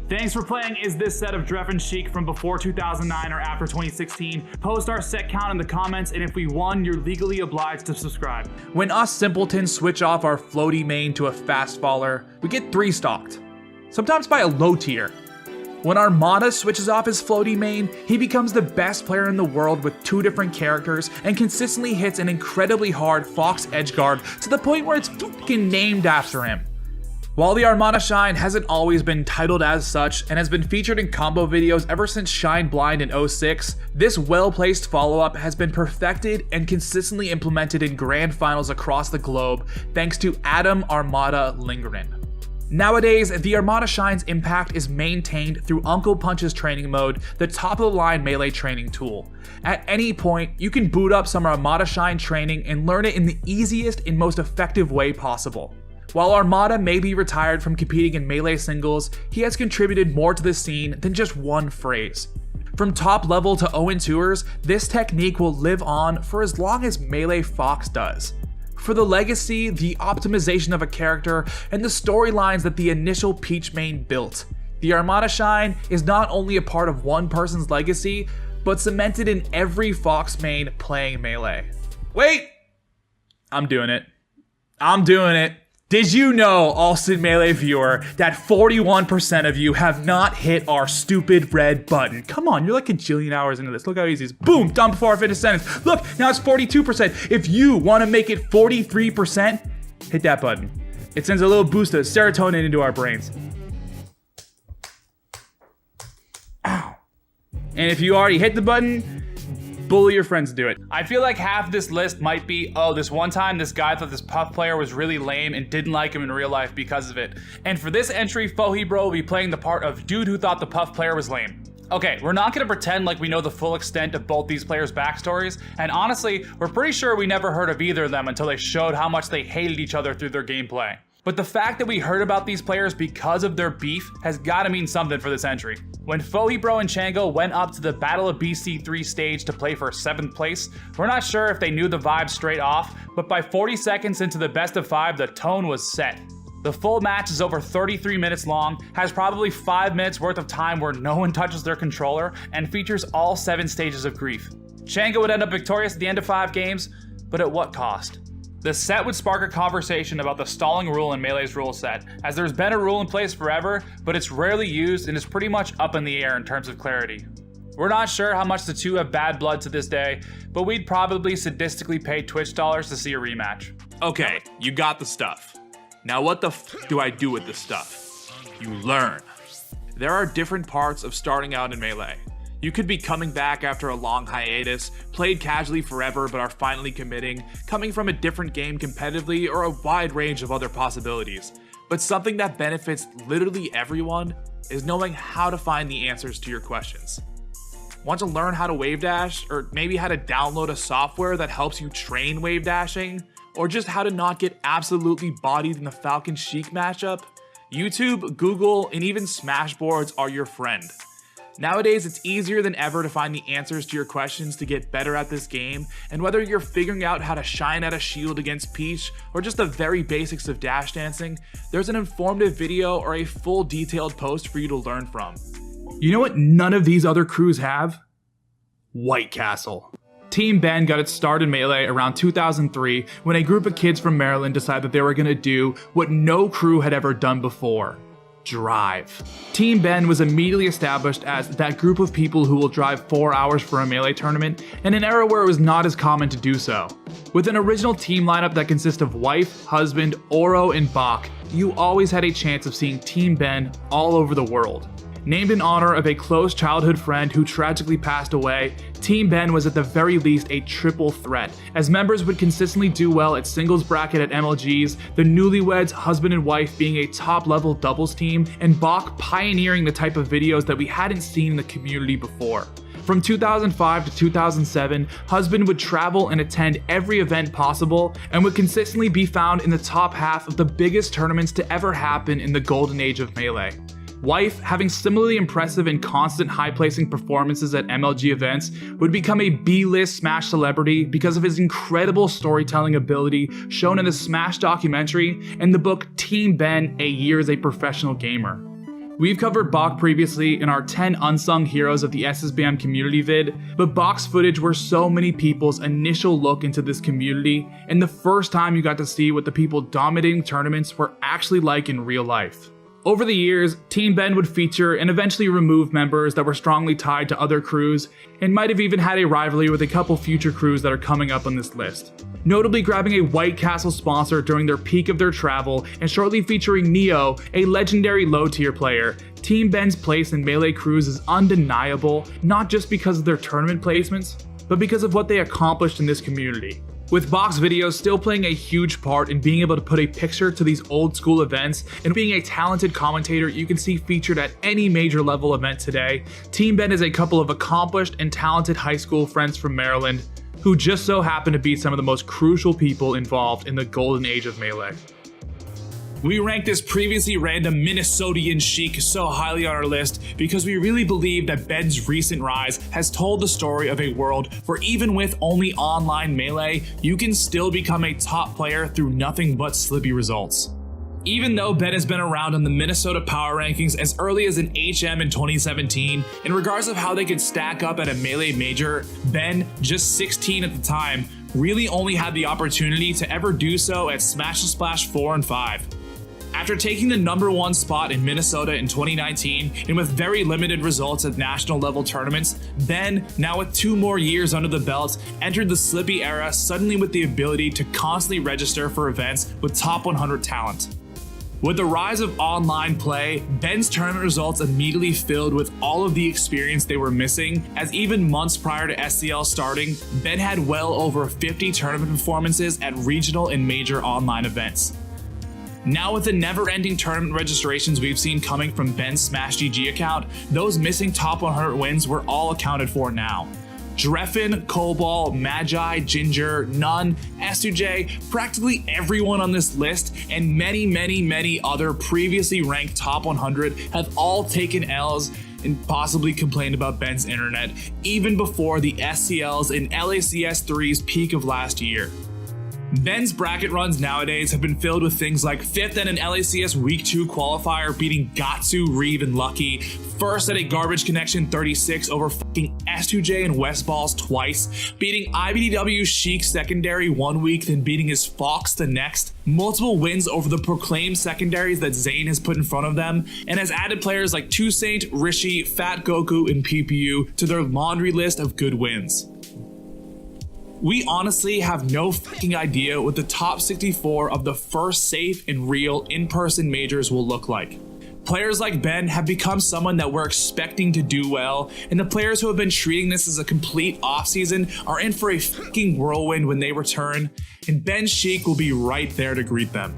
Thanks for playing Is This Set of Drefen Chic from before 2009 or after 2016. Post our set count in the comments, and if we won, you're legally obliged to subscribe. When us simpletons switch off our floaty main to a fast faller, we get 3-stocked, sometimes by a low tier. When Armada switches off his floaty main, he becomes the best player in the world with 2 different characters and consistently hits an incredibly hard Fox Edgeguard to the point where it's fucking named after him. While the Armada Shine hasn't always been titled as such and has been featured in combo videos ever since Shine Blind in 06, this well-placed follow-up has been perfected and consistently implemented in grand finals across the globe thanks to Adam Armada Lindgren. Nowadays, the Armada Shine's impact is maintained through Uncle Punch's training mode, the top-of-the-line melee training tool. At any point, you can boot up some Armada Shine training and learn it in the easiest and most effective way possible. While Armada may be retired from competing in Melee singles, he has contributed more to the scene than just one phrase. From top level to 0-2ers, this technique will live on for as long as Melee Fox does. For the legacy, the optimization of a character, and the storylines that the initial Peach main built, the Armada Shine is not only a part of one person's legacy, but cemented in every Fox main playing Melee. Wait! I'm doing it. Did you know, Allston Melee viewer, that 41% of you have not hit our stupid red button? Come on, you're like a jillion hours into this. Look how easy it is. Boom, done before I finish a sentence. Look, now it's 42%. If you want to make it 43%, hit that button. It sends a little boost of serotonin into our brains. Ow. And if you already hit the button, bully your friends to do it. I feel like half this list might be, oh, this one time this guy thought this Puff player was really lame and didn't like him in real life because of it. And for this entry, Fohibro will be playing the part of dude who thought the Puff player was lame. Okay, we're not gonna pretend like we know the full extent of both these players' backstories, and honestly, we're pretty sure we never heard of either of them until they showed how much they hated each other through their gameplay. But the fact that we heard about these players because of their beef has gotta mean something for this entry. When Fohibro and Chango went up to the Battle of BC3 stage to play for 7th place, we're not sure if they knew the vibe straight off, but by 40 seconds into the best of 5, the tone was set. The full match is over 33 minutes long, has probably 5 minutes worth of time where no one touches their controller, and features all 7 stages of grief. Chango would end up victorious at the end of 5 games, but at what cost? The set would spark a conversation about the stalling rule in Melee's rule set, as there's been a rule in place forever, but it's rarely used and is pretty much up in the air in terms of clarity. We're not sure how much the two have bad blood to this day, but we'd probably sadistically pay Twitch dollars to see a rematch. Okay, you got the stuff. Now what the f do I do with this stuff? You learn. There are different parts of starting out in Melee. You could be coming back after a long hiatus, played casually forever but are finally committing, coming from a different game competitively, or a wide range of other possibilities. But something that benefits literally everyone is knowing how to find the answers to your questions. Want to learn how to wave dash, or maybe how to download a software that helps you train wave dashing, or just how to not get absolutely bodied in the Falcon Sheik matchup? YouTube, Google, and even Smashboards are your friend. Nowadays, it's easier than ever to find the answers to your questions to get better at this game, and whether you're figuring out how to shine at a shield against Peach, or just the very basics of dash dancing, there's an informative video or a full detailed post for you to learn from. You know what none of these other crews have? White Castle. Team Ben got its start in Melee around 2003 when a group of kids from Maryland decided that they were going to do what no crew had ever done before. Drive. Team Ben was immediately established as that group of people who will drive 4 hours for a Melee tournament in an era where it was not as common to do so. With an original team lineup that consists of wife, husband, Oro, and Bach, you always had a chance of seeing Team Ben all over the world. Named in honor of a close childhood friend who tragically passed away, Team Ben was at the very least a triple threat, as members would consistently do well at singles bracket at MLGs, the newlyweds husband and wife being a top-level doubles team, and Bach pioneering the type of videos that we hadn't seen in the community before. From 2005 to 2007, Husband would travel and attend every event possible, and would consistently be found in the top half of the biggest tournaments to ever happen in the golden age of Melee. Wife, having similarly impressive and constant high-placing performances at MLG events, would become a B-list Smash celebrity because of his incredible storytelling ability shown in the Smash documentary and the book Team Ben, A Year as a Professional Gamer. We've covered Bach previously in our 10 Unsung Heroes of the SSBM community vid, but Bach's footage were so many people's initial look into this community, and the first time you got to see what the people dominating tournaments were actually like in real life. Over the years, Team Ben would feature and eventually remove members that were strongly tied to other crews, and might have even had a rivalry with a couple future crews that are coming up on this list. Notably grabbing a White Castle sponsor during their peak of their travel, and shortly featuring Neo, a legendary low-tier player, Team Ben's place in Melee crews is undeniable, not just because of their tournament placements, but because of what they accomplished in this community. With Bach's videos still playing a huge part in being able to put a picture to these old school events, and being a talented commentator you can see featured at any major level event today, Team Ben is a couple of accomplished and talented high school friends from Maryland, who just so happen to be some of the most crucial people involved in the golden age of Melee. We ranked this previously random Minnesotian Sheik so highly on our list because we really believe that Ben's recent rise has told the story of a world where even with only online Melee, you can still become a top player through nothing but slippy results. Even though Ben has been around on the Minnesota Power Rankings as early as an HM in 2017, in regards of how they could stack up at a Melee major, Ben, just 16 at the time, really only had the opportunity to ever do so at Smash and Splash 4 and 5. After taking the #1 spot in Minnesota in 2019, and with very limited results at national level tournaments, Ben, now with 2 more years under the belt, entered the Slippy era suddenly with the ability to constantly register for events with top 100 talent. With the rise of online play, Ben's tournament results immediately filled with all of the experience they were missing, as even months prior to SCL starting, Ben had well over 50 tournament performances at regional and major online events. Now with the never-ending tournament registrations we've seen coming from Ben's Smash GG account, those missing top 100 wins were all accounted for now. Drefen, Cobalt, Magi, Ginger, Nun, S2J, practically everyone on this list, and many other previously ranked top 100 have all taken L's and possibly complained about Ben's internet even before the SCLs and LACS3's peak of last year. Ben's bracket runs nowadays have been filled with things like 5th at an LACS Week 2 qualifier beating Gatsu, Reeve, and Lucky, 1st at a Garbage Connection 36 over fucking S2J and Westballs twice, beating IBDW Sheik secondary 1 week, then beating his Fox the next, multiple wins over the proclaimed secondaries that Zayn has put in front of them, and has added players like Toussaint, Rishi, Fat Goku, and PPU to their laundry list of good wins. We honestly have no fucking idea what the top 64 of the first safe and real in-person majors will look like. Players like Ben have become someone that we're expecting to do well, and the players who have been treating this as a complete offseason are in for a fucking whirlwind when they return, and Ben Sheik will be right there to greet them.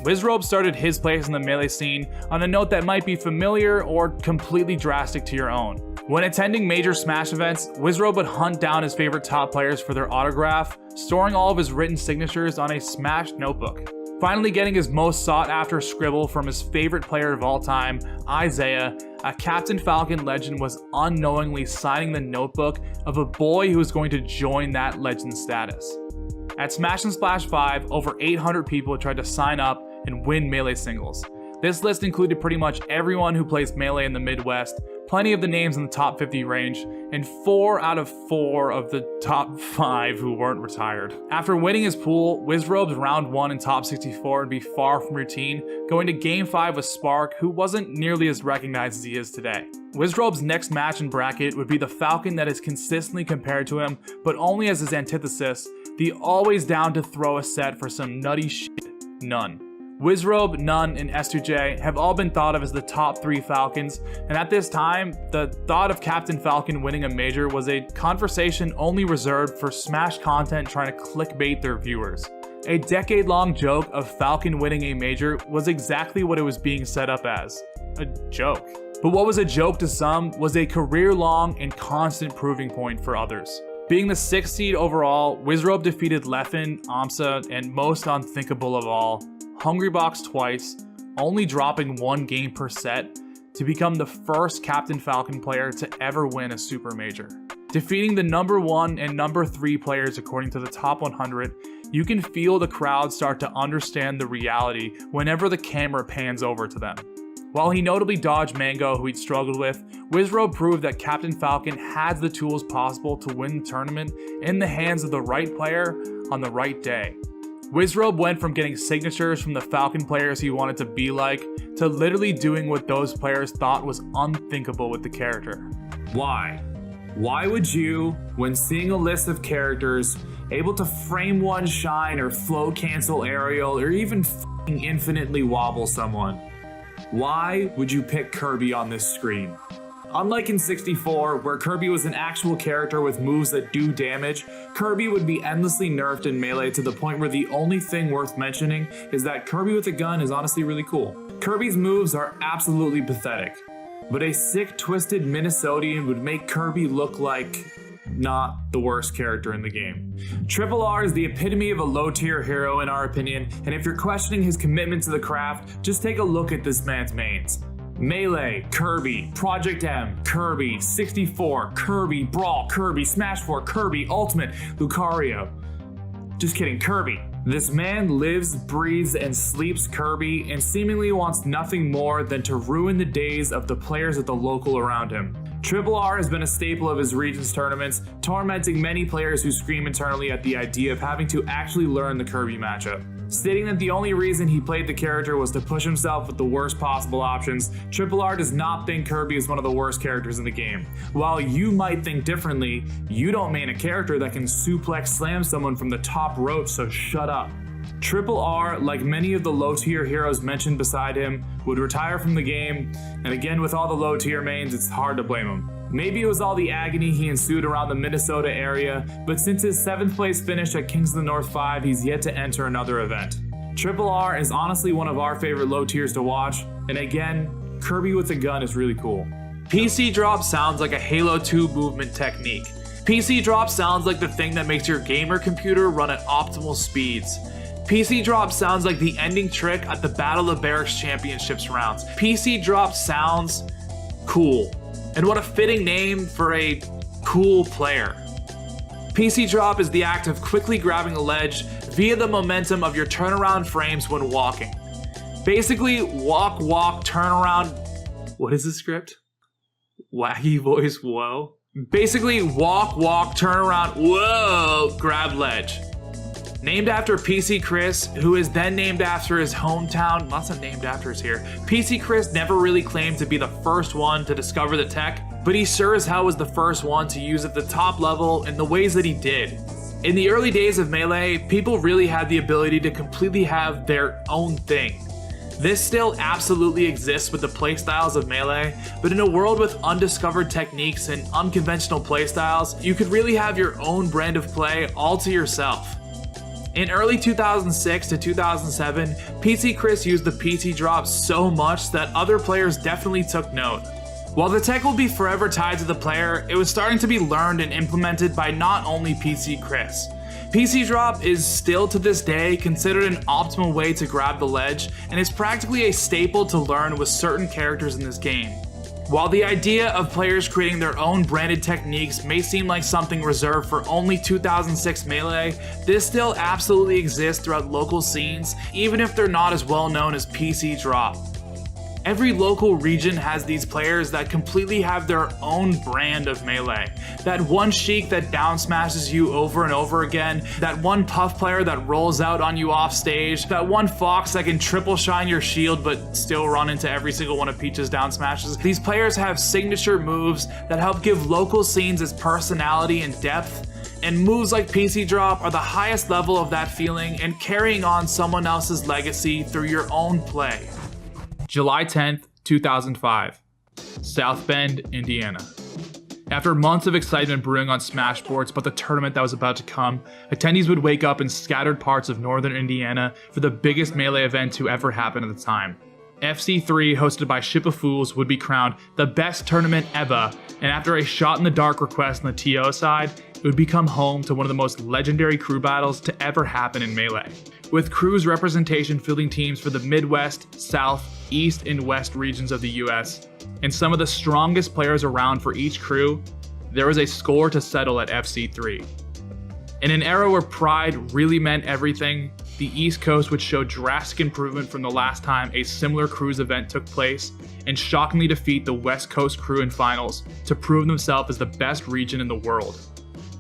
Wizrobe started his place in the Melee scene on a note that might be familiar or completely drastic to your own. When attending major Smash events, Wizrobe would hunt down his favorite top players for their autograph, storing all of his written signatures on a Smash notebook. Finally getting his most sought after scribble from his favorite player of all time, Isaiah, a Captain Falcon legend was unknowingly signing the notebook of a boy who was going to join that legend status. At Smash and Splash 5, over 800 people tried to sign up and win Melee singles. This list included pretty much everyone who plays Melee in the Midwest, plenty of the names in the top 50 range, and 4 out of 4 of the top 5 who weren't retired. After winning his pool, Wizrobe's round 1 in top 64 would be far from routine, going to game 5 with Spark, who wasn't nearly as recognized as he is today. Wizrobe's next match in bracket would be the Falcon that is consistently compared to him, but only as his antithesis, the always down to throw a set for some nutty shit, Nun. Wizrobe, Nun, and S2J have all been thought of as the top 3 Falcons, and at this time, the thought of Captain Falcon winning a major was a conversation only reserved for Smash content trying to clickbait their viewers. A decade-long joke of Falcon winning a major was exactly what it was being set up as, a joke. But what was a joke to some was a career-long and constant proving point for others. Being the 6th seed overall, Wizrobe defeated Leffen, AMSA, and most unthinkable of all, Hungrybox twice, only dropping 1 game per set to become the first Captain Falcon player to ever win a super major. Defeating the number 1 and number 3 players according to the top 100, you can feel the crowd start to understand the reality whenever the camera pans over to them. While he notably dodged Mango, who he'd struggled with, Wizrobe proved that Captain Falcon has the tools possible to win the tournament in the hands of the right player on the right day. Wizrobe went from getting signatures from the Falcon players he wanted to be like, to literally doing what those players thought was unthinkable with the character. Why? Why would you, when seeing a list of characters, able to frame one shine or flow cancel aerial or even f***ing infinitely wobble someone, why would you pick Kirby on this screen? Unlike in 64, where Kirby was an actual character with moves that do damage, Kirby would be endlessly nerfed in Melee to the point where the only thing worth mentioning is that Kirby with a gun is honestly really cool. Kirby's moves are absolutely pathetic, but a sick, twisted Minnesotan would make Kirby look like not the worst character in the game. Triple R is the epitome of a low-tier hero in our opinion, and if you're questioning his commitment to the craft, just take a look at this man's mains. Melee, Kirby, Project M, Kirby, 64, Kirby, Brawl, Kirby, Smash 4, Kirby, Ultimate, Lucario. Just kidding, Kirby. This man lives, breathes, and sleeps Kirby and seemingly wants nothing more than to ruin the days of the players at the local around him. Triple R has been a staple of his region's tournaments, tormenting many players who scream internally at the idea of having to actually learn the Kirby matchup. Stating that the only reason he played the character was to push himself with the worst possible options, Triple R does not think Kirby is one of the worst characters in the game. While you might think differently, you don't main a character that can suplex slam someone from the top rope, so shut up. Triple R, like many of the low-tier heroes mentioned beside him, would retire from the game, and again with all the low-tier mains, it's hard to blame him. Maybe it was all the agony he ensued around the Minnesota area, but since his 7th place finish at Kings of the North 5, he's yet to enter another event. Triple R is honestly one of our favorite low tiers to watch, and again, Kirby with a gun is really cool. PC drop sounds like a Halo 2 movement technique. PC drop sounds like the thing that makes your gamer computer run at optimal speeds. PC drop sounds like the ending trick at the Battle of Barracks Championships rounds. PC drop sounds cool. And what a fitting name for a cool player. PC drop is the act of quickly grabbing a ledge via the momentum of your turnaround frames when walking. Basically, walk, walk, turn around. What is the script? Wacky voice, whoa. Basically, walk, walk, turn around, whoa, grab ledge. Named after PC Chris, who is then named after his hometown. Lots of named afters here. PC Chris never really claimed to be the first one to discover the tech, but he sure as hell was the first one to use it at the top level in the ways that he did. In the early days of Melee, people really had the ability to completely have their own thing. This still absolutely exists with the playstyles of Melee, but in a world with undiscovered techniques and unconventional playstyles, you could really have your own brand of play all to yourself. In early 2006 to 2007, PC Chris used the PC drop so much that other players definitely took note. While the tech will be forever tied to the player, it was starting to be learned and implemented by not only PC Chris. PC drop is still to this day considered an optimal way to grab the ledge, and is practically a staple to learn with certain characters in this game. While the idea of players creating their own branded techniques may seem like something reserved for only 2006 Melee, this still absolutely exists throughout local scenes, even if they're not as well known as PC drop. Every local region has these players that completely have their own brand of Melee. That one Sheik that down smashes you over and over again, that one Puff player that rolls out on you off stage, that one Fox that can triple shine your shield but still run into every single one of Peach's down smashes. These players have signature moves that help give local scenes its personality and depth, and moves like PC drop are the highest level of that feeling and carrying on someone else's legacy through your own play. July 10th, 2005, South Bend, Indiana. After months of excitement brewing on Smashboards about the tournament that was about to come, attendees would wake up in scattered parts of northern Indiana for the biggest Melee event to ever happen at the time. FC3, hosted by Ship of Fools, would be crowned the best tournament ever, and after a shot in the dark request on the TO side, it would become home to one of the most legendary crew battles to ever happen in Melee. With crews representation fielding teams for the Midwest, South, East, and West regions of the US, and some of the strongest players around for each crew, there was a score to settle at FC3. In an era where pride really meant everything, the East Coast would show drastic improvement from the last time a similar cruise event took place, and shockingly defeat the West Coast crew in finals to prove themselves as the best region in the world.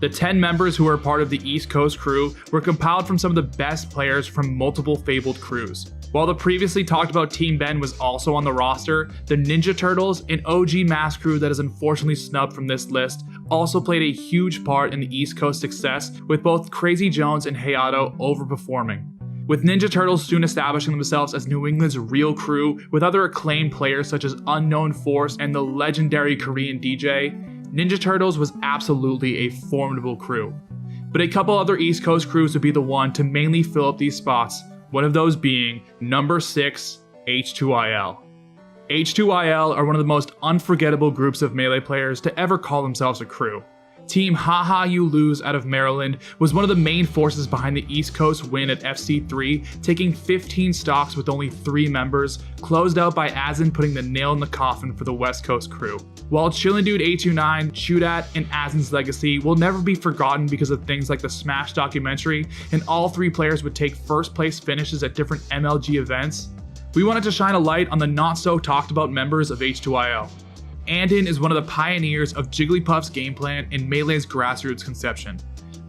The 10 members who were part of the East Coast crew were compiled from some of the best players from multiple fabled crews. While the previously talked about Team Ben was also on the roster, the Ninja Turtles, an OG mass crew that is unfortunately snubbed from this list, also played a huge part in the East Coast success, with both Crazy Jones and Hayato overperforming. With Ninja Turtles soon establishing themselves as New England's real crew, with other acclaimed players such as Unknown Force and the legendary Korean DJ, Ninja Turtles was absolutely a formidable crew. But a couple other East Coast crews would be the one to mainly fill up these spots, one of those being number 6, H2IL. H2IL are one of the most unforgettable groups of Melee players to ever call themselves a crew. Team Haha You Lose out of Maryland was one of the main forces behind the East Coast win at FC3, taking 15 stocks with only 3 members, closed out by Azin putting the nail in the coffin for the West Coast crew. While Chillin Dude 829, Shootat, and Azin's legacy will never be forgotten because of things like the Smash documentary, and all 3 players would take first place finishes at different MLG events, we wanted to shine a light on the not so talked about members of H2IL. Andin is one of the pioneers of Jigglypuff's game plan and Melee's grassroots conception.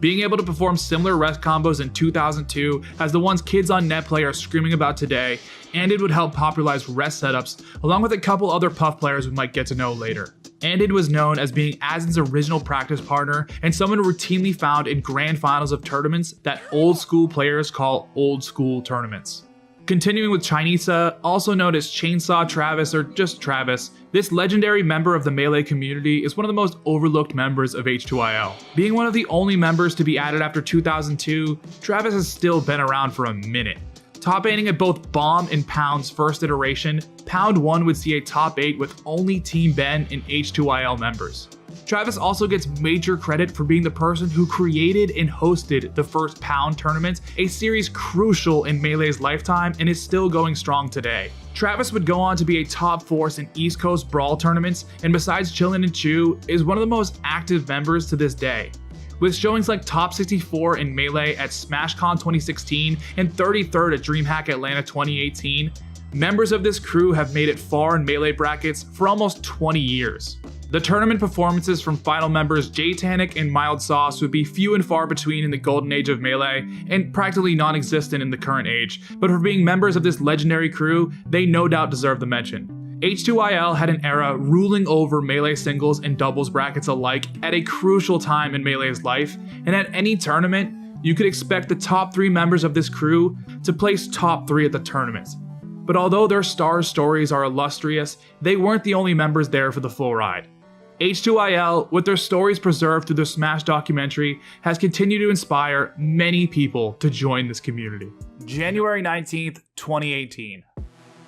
Being able to perform similar rest combos in 2002 as the ones kids on NetPlay are screaming about today, Andin would help popularize rest setups along with a couple other Puff players we might get to know later. Andin was known as being Azin's original practice partner and someone routinely found in grand finals of tournaments that old school players call old school tournaments. Continuing with Chinesa, also known as Chainsaw Travis or just Travis, this legendary member of the Melee community is one of the most overlooked members of H2IL. Being one of the only members to be added after 2002, Travis has still been around for a minute. Top 8ing at both Bomb and Pound's first iteration, Pound 1 would see a top 8 with only Team Ben and H2IL members. Travis also gets major credit for being the person who created and hosted the first Pound tournament, a series crucial in Melee's lifetime and is still going strong today. Travis would go on to be a top force in East Coast Brawl tournaments, and besides Chillin and Chew, is one of the most active members to this day. With showings like top 64 in Melee at SmashCon 2016 and 33rd at DreamHack Atlanta 2018, members of this crew have made it far in Melee brackets for almost 20 years. The tournament performances from final members J-Tanic and Mild Sauce would be few and far between in the golden age of Melee, and practically non-existent in the current age, but for being members of this legendary crew, they no doubt deserve the mention. H2IL had an era ruling over Melee singles and doubles brackets alike at a crucial time in Melee's life, and at any tournament, you could expect the top 3 members of this crew to place top 3 at the tournament. But although their star stories are illustrious, they weren't the only members there for the full ride. H2IL, with their stories preserved through the Smash documentary, has continued to inspire many people to join this community. January 19th, 2018.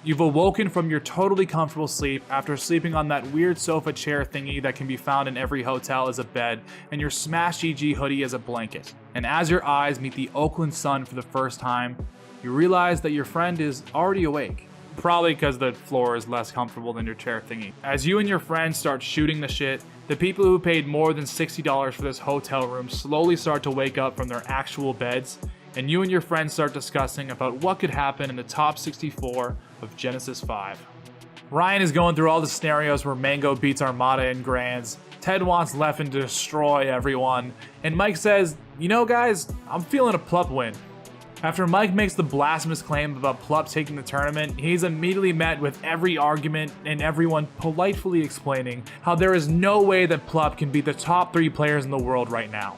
You've awoken from your totally comfortable sleep after sleeping on that weird sofa chair thingy that can be found in every hotel as a bed, and your Smash GG hoodie as a blanket. And as your eyes meet the Oakland sun for the first time, you realize that your friend is already awake. Probably because the floor is less comfortable than your chair thingy. As you and your friends start shooting the shit, the people who paid more than $60 for this hotel room slowly start to wake up from their actual beds, and you and your friends start discussing about what could happen in the top 64 of Genesis 5. Ryan is going through all the scenarios where Mango beats Armada in Grands, Ted wants Leffen to destroy everyone, and Mike says, you know guys, I'm feeling a Plup win. After Mike makes the blasphemous claim about Plup taking the tournament, he's immediately met with every argument and everyone politely explaining how there is no way that Plup can beat the top 3 players in the world right now.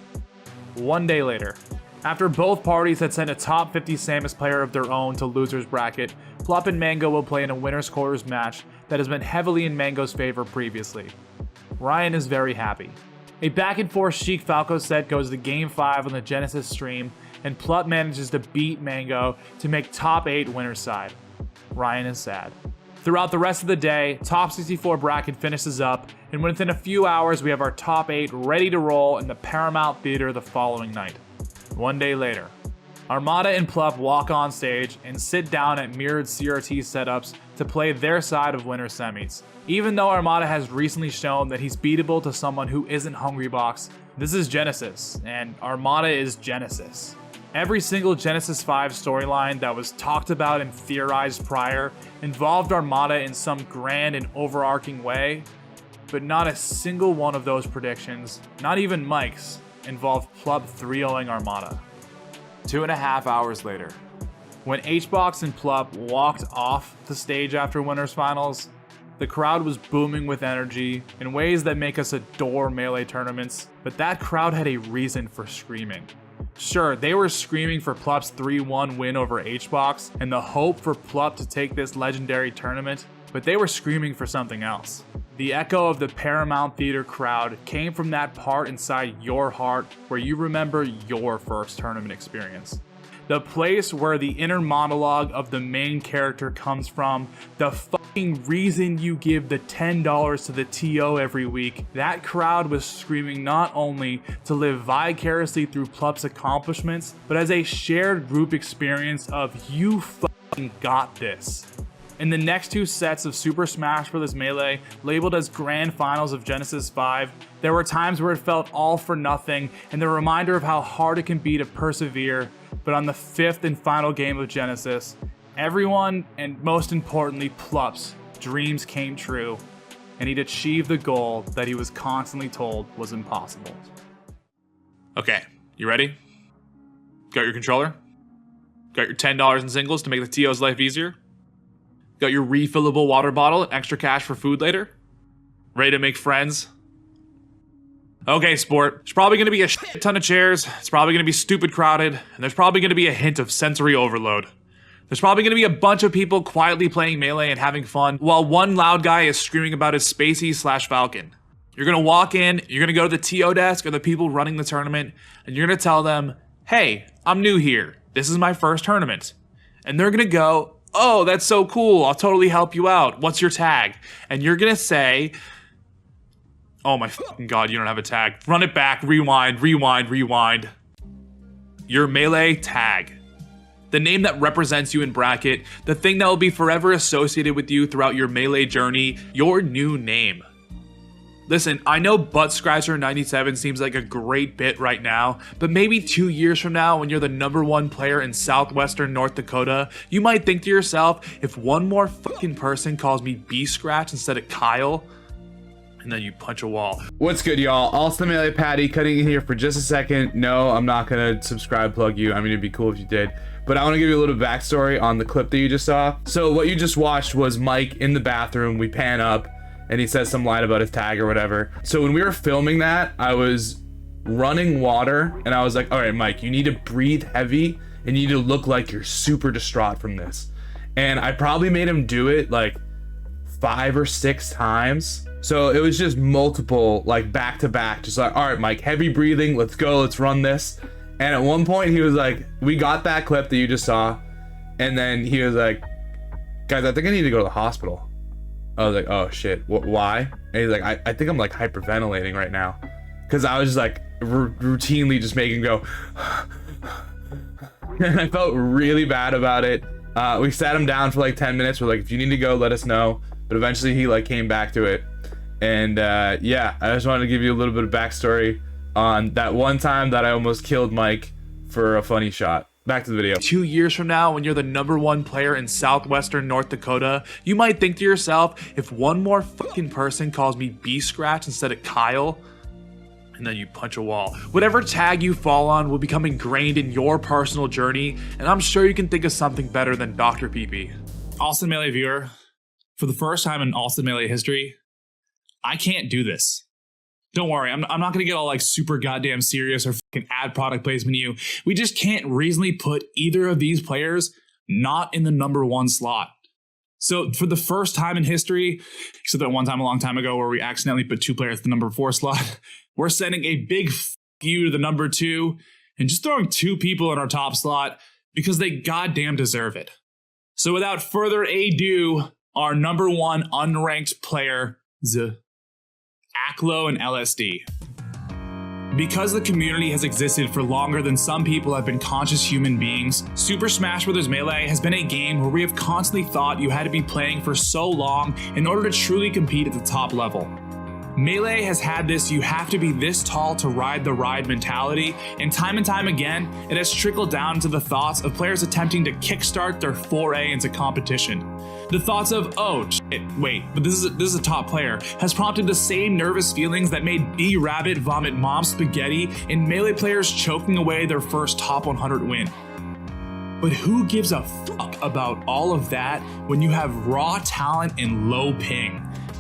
One day later, after both parties had sent a top 50 Samus player of their own to loser's bracket, Plup and Mango will play in a winner's quarters match that has been heavily in Mango's favor previously. Ryan is very happy. A back and forth Sheik Falco set goes to Game 5 on the Genesis stream, and Plup manages to beat Mango to make top 8 winner's side. Ryan is sad. Throughout the rest of the day, top 64 bracket finishes up, and within a few hours we have our top 8 ready to roll in the Paramount Theater the following night. One day later, Armada and Plup walk on stage and sit down at mirrored CRT setups to play their side of winner semis. Even though Armada has recently shown that he's beatable to someone who isn't Hungrybox, this is Genesis, and Armada is Genesis. Every single Genesis 5 storyline that was talked about and theorized prior involved Armada in some grand and overarching way, but not a single one of those predictions, not even Mike's, involved Plup 3-0ing Armada. 2.5 hours later, when HBox and Plup walked off the stage after Winners Finals, the crowd was booming with energy in ways that make us adore Melee tournaments, but that crowd had a reason for screaming. Sure, they were screaming for Plup's 3-1 win over HBox and the hope for Plup to take this legendary tournament, but they were screaming for something else. The echo of the Paramount Theater crowd came from that part inside your heart where you remember your first tournament experience. The place where the inner monologue of the main character comes from, the fucking reason you give the $10 to the TO every week. That crowd was screaming not only to live vicariously through Plup's accomplishments, but as a shared group experience of you fucking got this. In the next 2 sets of Super Smash Bros. Melee, labeled as Grand Finals of Genesis 5, there were times where it felt all for nothing and the reminder of how hard it can be to persevere, but on the 5th and final game of Genesis, everyone, and most importantly Plup's, dreams came true, and he'd achieved the goal that he was constantly told was impossible. Okay, you ready? Got your controller? Got your $10 in singles to make the TO's life easier? Got your refillable water bottle and extra cash for food later? Ready to make friends? Okay, sport. There's probably going to be a shit ton of chairs, it's probably going to be stupid crowded, and there's probably going to be a hint of sensory overload. There's probably going to be a bunch of people quietly playing Melee and having fun, while one loud guy is screaming about his Spacey/Falcon. You're going to walk in, you're going to go to the TO desk or the people running the tournament, and you're going to tell them, hey, I'm new here. This is my first tournament. And they're going to go, oh, that's so cool. I'll totally help you out. What's your tag? And you're going to say, Oh my fucking god, you don't have a tag. Run it back, rewind, rewind, rewind. Your melee tag. The name that represents you in bracket, the thing that will be forever associated with you throughout your melee journey, your new name. Listen, I know Butt Scratcher 97 seems like a great bit right now, but maybe 2 years from now when you're the #1 player in southwestern North Dakota, you might think to yourself, if one more fucking person calls me B-Scratch instead of Kyle, and then you punch a wall. What's good, y'all? Allston Melee Patty cutting in here for just a second. No, I'm not gonna subscribe plug you. I mean, it'd be cool if you did. But I want to give you a little backstory on the clip that you just saw. So what you just watched was Mike in the bathroom. We pan up and he says some line about his tag or whatever. So when we were filming that, I was running water and I was like, all right, Mike, you need to breathe heavy and you need to look like you're super distraught from this. And I probably made him do it like 5 or 6 times. So it was just multiple, like back to back, just like, all right, Mike, heavy breathing, let's go, let's run this. And at one point he was like, we got that clip that you just saw. And then he was like, guys, I think I need to go to the hospital. I was like, oh shit, why? And he's like, I think I'm like hyperventilating right now. Cause I was just like routinely just making him go. And I felt really bad about it. We sat him down for like 10 minutes. We're like, if you need to go, let us know. But eventually he like came back to it. And yeah, I just wanted to give you a little bit of backstory on that one time that I almost killed Mike for a funny shot. Back to the video. 2 years from now, when you're the #1 player in southwestern North Dakota, you might think to yourself, if one more fucking person calls me B-Scratch instead of Kyle, and then you punch a wall. Whatever tag you fall on will become ingrained in your personal journey, and I'm sure you can think of something better than Dr. PP. Allston Melee viewer, for the first time in Allston Melee history, I can't do this. Don't worry, I'm not gonna get all like super goddamn serious or fucking ad product placement to you. We just can't reasonably put either of these players not in the #1 slot. So for the first time in history, except that one time a long time ago where we accidentally put 2 players in the #4 slot, we're sending a big f you to the #2 and just throwing 2 people in our top slot because they goddamn deserve it. So without further ado, our #1 unranked player, Aklo and LSD. Because the community has existed for longer than some people have been conscious human beings, Super Smash Bros. Melee has been a game where we have constantly thought you had to be playing for so long in order to truly compete at the top level. Melee has had this you have to be this tall to ride the ride mentality, and time again, it has trickled down to the thoughts of players attempting to kickstart their foray into competition. The thoughts of, oh shit, wait, but this is a top player, has prompted the same nervous feelings that made B-Rabbit vomit mom spaghetti and Melee players choking away their first top 100 win. But who gives a fuck about all of that when you have raw talent and low ping?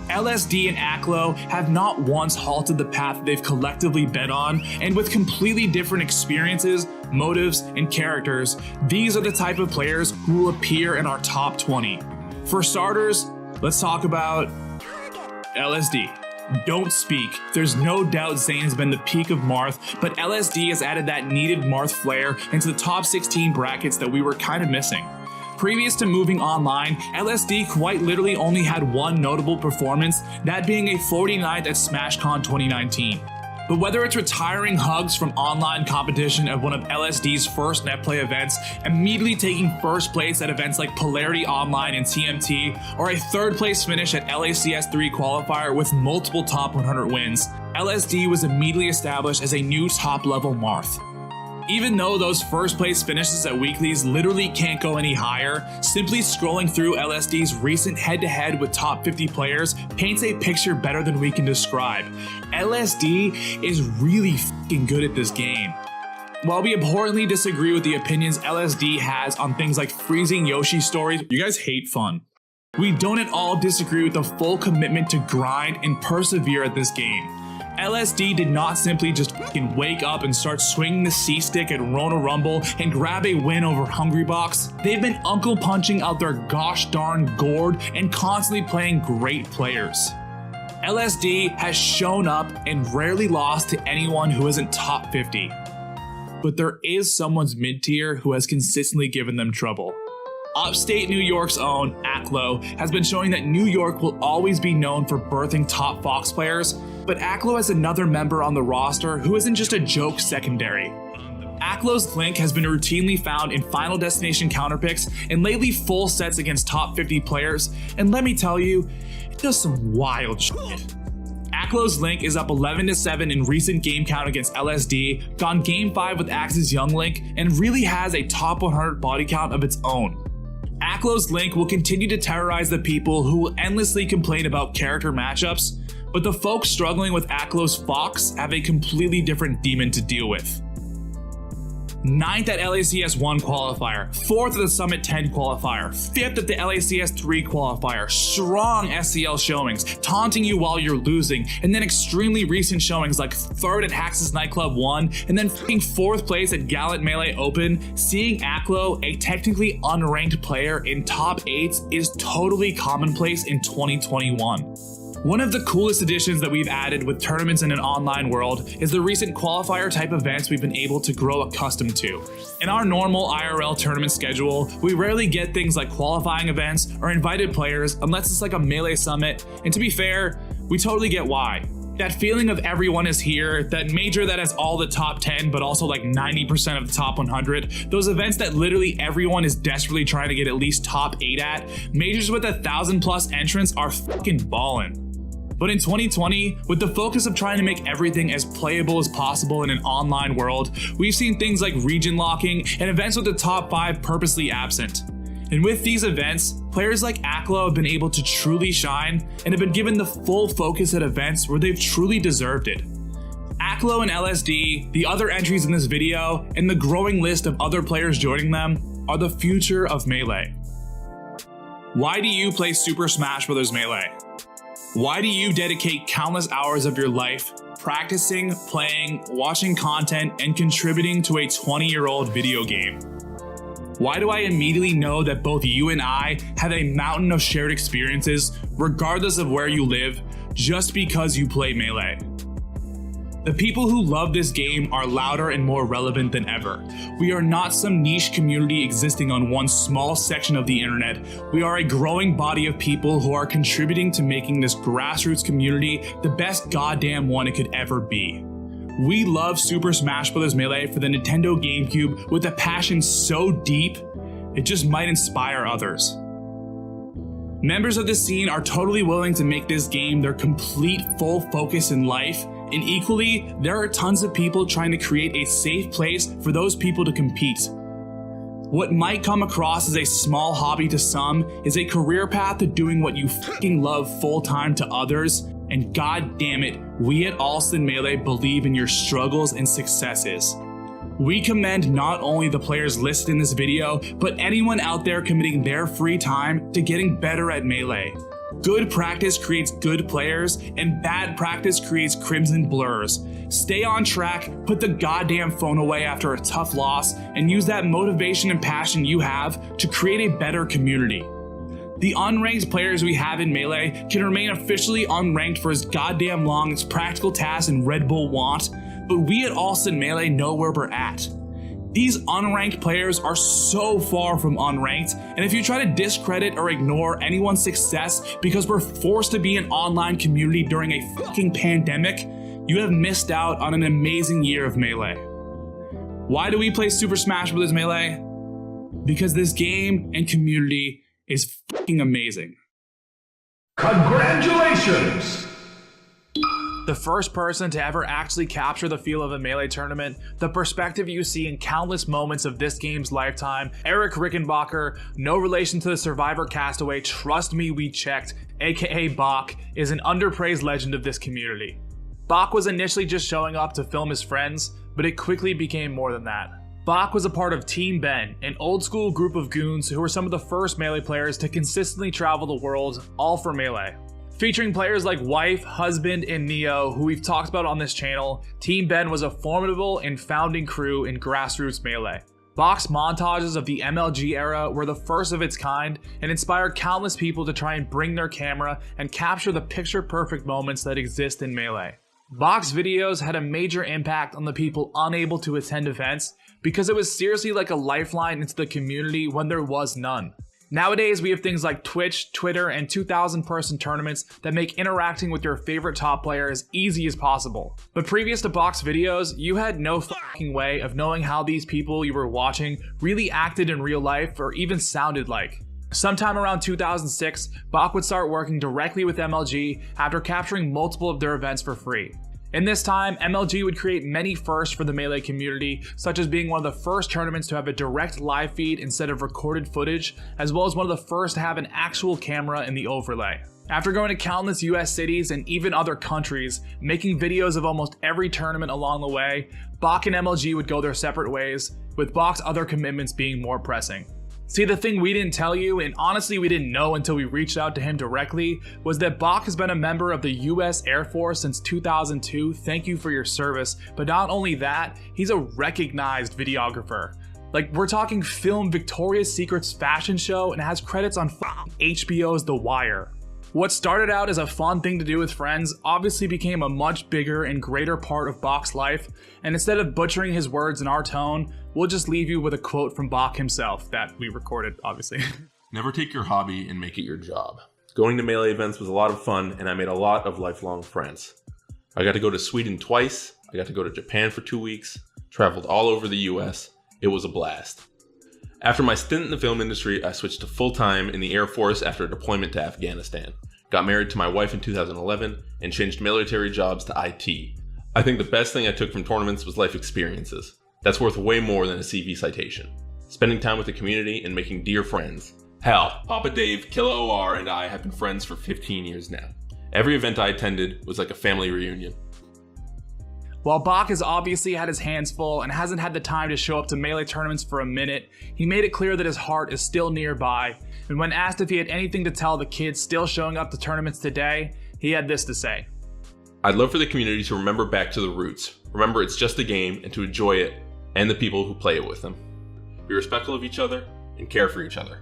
LSD and Aklo have not once halted the path they've collectively bet on, and with completely different experiences, motives, and characters, these are the type of players who will appear in our top 20. For starters, let's talk about LSD. Don't speak. There's no doubt Zayn has been the peak of Marth, but LSD has added that needed Marth flair into the top 16 brackets that we were kind of missing. Previous to moving online, LSD quite literally only had one notable performance, that being a 49th at SmashCon 2019. But whether it's retiring hugs from online competition at one of LSD's first netplay events, immediately taking first place at events like Polarity Online and TMT, or a 3rd place finish at LACS3 qualifier with multiple top 100 wins, LSD was immediately established as a new top level Marth. Even though those first place finishes at weeklies literally can't go any higher, simply scrolling through LSD's recent head-to-head with top 50 players paints a picture better than we can describe. LSD is really fucking good at this game. While we abhorrently disagree with the opinions LSD has on things like freezing Yoshi stories, you guys hate fun. We don't at all disagree with the full commitment to grind and persevere at this game. LSD did not simply just fucking wake up and start swinging the C-stick at Rona Rumble and grab a win over Hungrybox. They've been uncle punching out their gosh darn gourd and constantly playing great players. LSD has shown up and rarely lost to anyone who isn't top 50. But there is someone's mid-tier who has consistently given them trouble. Upstate New York's own Aklo has been showing that New York will always be known for birthing top Fox players, but Aklo has another member on the roster who isn't just a joke secondary. Aklo's Link has been routinely found in Final Destination counterpicks and lately full sets against top 50 players, and let me tell you, it does some wild shit. Aklo's Link is up 11-7 in recent game count against LSD, gone game 5 with Axe's Young Link, and really has a top 100 body count of its own. Aklo's Link will continue to terrorize the people who will endlessly complain about character matchups, but the folks struggling with Aklo's Fox have a completely different demon to deal with. 9th at LACS 1 qualifier, 4th at the Summit 10 qualifier, 5th at the LACS 3 qualifier, strong SCL showings, taunting you while you're losing, and then extremely recent showings like 3rd at Hax's Nightclub 1, and then fucking 4th place at Gallant Melee Open. Seeing Aklo, a technically unranked player, in top 8s is totally commonplace in 2021. One of the coolest additions that we've added with tournaments in an online world is the recent qualifier type events we've been able to grow accustomed to. In our normal IRL tournament schedule, we rarely get things like qualifying events or invited players unless it's like a Melee Summit, and to be fair, we totally get why. That feeling of everyone is here, that major that has all the top 10 but also like 90% of the top 100, those events that literally everyone is desperately trying to get at least top 8 at, majors with 1,000+ entrants are fucking ballin'. But in 2020, with the focus of trying to make everything as playable as possible in an online world, we've seen things like region locking and events with the top 5 purposely absent. And with these events, players like Aklo have been able to truly shine and have been given the full focus at events where they've truly deserved it. Aklo and LSD, the other entries in this video, and the growing list of other players joining them are the future of Melee. Why do you play Super Smash Bros. Melee? Why do you dedicate countless hours of your life practicing, playing, watching content, and contributing to a 20-year-old video game? Why do I immediately know that both you and I have a mountain of shared experiences, regardless of where you live, just because you play Melee? The people who love this game are louder and more relevant than ever. We are not some niche community existing on one small section of the internet. We are a growing body of people who are contributing to making this grassroots community the best goddamn one it could ever be. We love Super Smash Bros. Melee for the Nintendo GameCube with a passion so deep, it just might inspire others. Members of the scene are totally willing to make this game their complete full focus in life, and equally, there are tons of people trying to create a safe place for those people to compete. What might come across as a small hobby to some is a career path to doing what you fucking love full-time to others, and god damn it, we at Allston Melee believe in your struggles and successes. We commend not only the players listed in this video, but anyone out there committing their free time to getting better at Melee. Good practice creates good players, and bad practice creates crimson blurs. Stay on track, put the goddamn phone away after a tough loss, and use that motivation and passion you have to create a better community. The unranked players we have in Melee can remain officially unranked for as goddamn long as Practical Task and Red Bull want, but we at Allston Melee know where we're at. These unranked players are so far from unranked, and if you try to discredit or ignore anyone's success because we're forced to be an online community during a fucking pandemic, you have missed out on an amazing year of Melee. Why do we play Super Smash Bros. Melee? Because this game and community is fucking amazing. Congratulations! The first person to ever actually capture the feel of a Melee tournament, the perspective you see in countless moments of this game's lifetime, Eric Rickenbacker, no relation to the Survivor castaway, trust me we checked, aka Bach, is an underpraised legend of this community. Bach was initially just showing up to film his friends, but it quickly became more than that. Bach was a part of Team Ben, an old school group of goons who were some of the first Melee players to consistently travel the world, all for Melee. Featuring players like Wife, Husband, and Neo, who we've talked about on this channel, Team Ben was a formidable and founding crew in grassroots Melee. Bach's montages of the MLG era were the first of its kind and inspired countless people to try and bring their camera and capture the picture-perfect moments that exist in Melee. Bach's videos had a major impact on the people unable to attend events because it was seriously like a lifeline into the community when there was none. Nowadays, we have things like Twitch, Twitter, and 2,000-person tournaments that make interacting with your favorite top player as easy as possible. But previous to Bach's videos, you had no fucking way of knowing how these people you were watching really acted in real life or even sounded like. Sometime around 2006, Bach would start working directly with MLG after capturing multiple of their events for free. In this time, MLG would create many firsts for the Melee community, such as being one of the first tournaments to have a direct live feed instead of recorded footage, as well as one of the first to have an actual camera in the overlay. After going to countless US cities and even other countries, making videos of almost every tournament along the way, Bach and MLG would go their separate ways, with Bach's other commitments being more pressing. See, the thing we didn't tell you, and honestly we didn't know until we reached out to him directly, was that Bach has been a member of the US Air Force since 2002. Thank you for your service. But not only that, he's a recognized videographer. Like, we're talking film Victoria's Secret's fashion show and has credits on HBO's The Wire. What started out as a fun thing to do with friends obviously became a much bigger and greater part of Bach's life, and instead of butchering his words in our tone, we'll just leave you with a quote from Bach himself that we recorded, obviously. Never take your hobby and make it your job. Going to Melee events was a lot of fun, and I made a lot of lifelong friends. I got to go to Sweden twice, I got to go to Japan for 2 weeks, traveled all over the US. It was a blast. After my stint in the film industry, I switched to full-time in the Air Force after a deployment to Afghanistan. Got married to my wife in 2011 and changed military jobs to IT. I think the best thing I took from tournaments was life experiences. That's worth way more than a CV citation. Spending time with the community and making dear friends. Hell, Papa Dave, Killa OR, and I have been friends for 15 years now. Every event I attended was like a family reunion. While Bach has obviously had his hands full and hasn't had the time to show up to Melee tournaments for a minute, he made it clear that his heart is still nearby, and when asked if he had anything to tell the kids still showing up to tournaments today, he had this to say. I'd love for the community to remember back to the roots. Remember it's just a game and to enjoy it and the people who play it with them. Be respectful of each other and care for each other.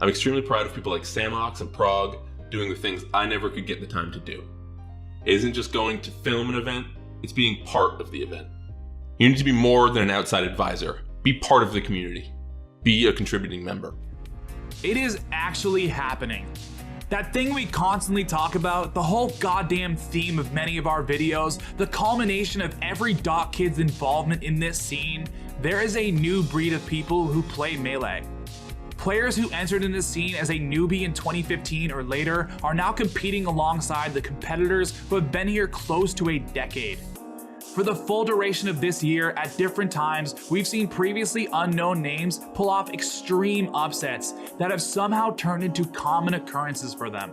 I'm extremely proud of people like Samox and Prague doing the things I never could get the time to do. It isn't just going to film an event, it's being part of the event. You need to be more than an outside advisor. Be part of the community. Be a contributing member. It is actually happening. That thing we constantly talk about, the whole goddamn theme of many of our videos, the culmination of every Dot Kid's involvement in this scene, there is a new breed of people who play Melee. Players who entered in this scene as a newbie in 2015 or later are now competing alongside the competitors who have been here close to a decade. For the full duration of this year, at different times, we've seen previously unknown names pull off extreme upsets that have somehow turned into common occurrences for them.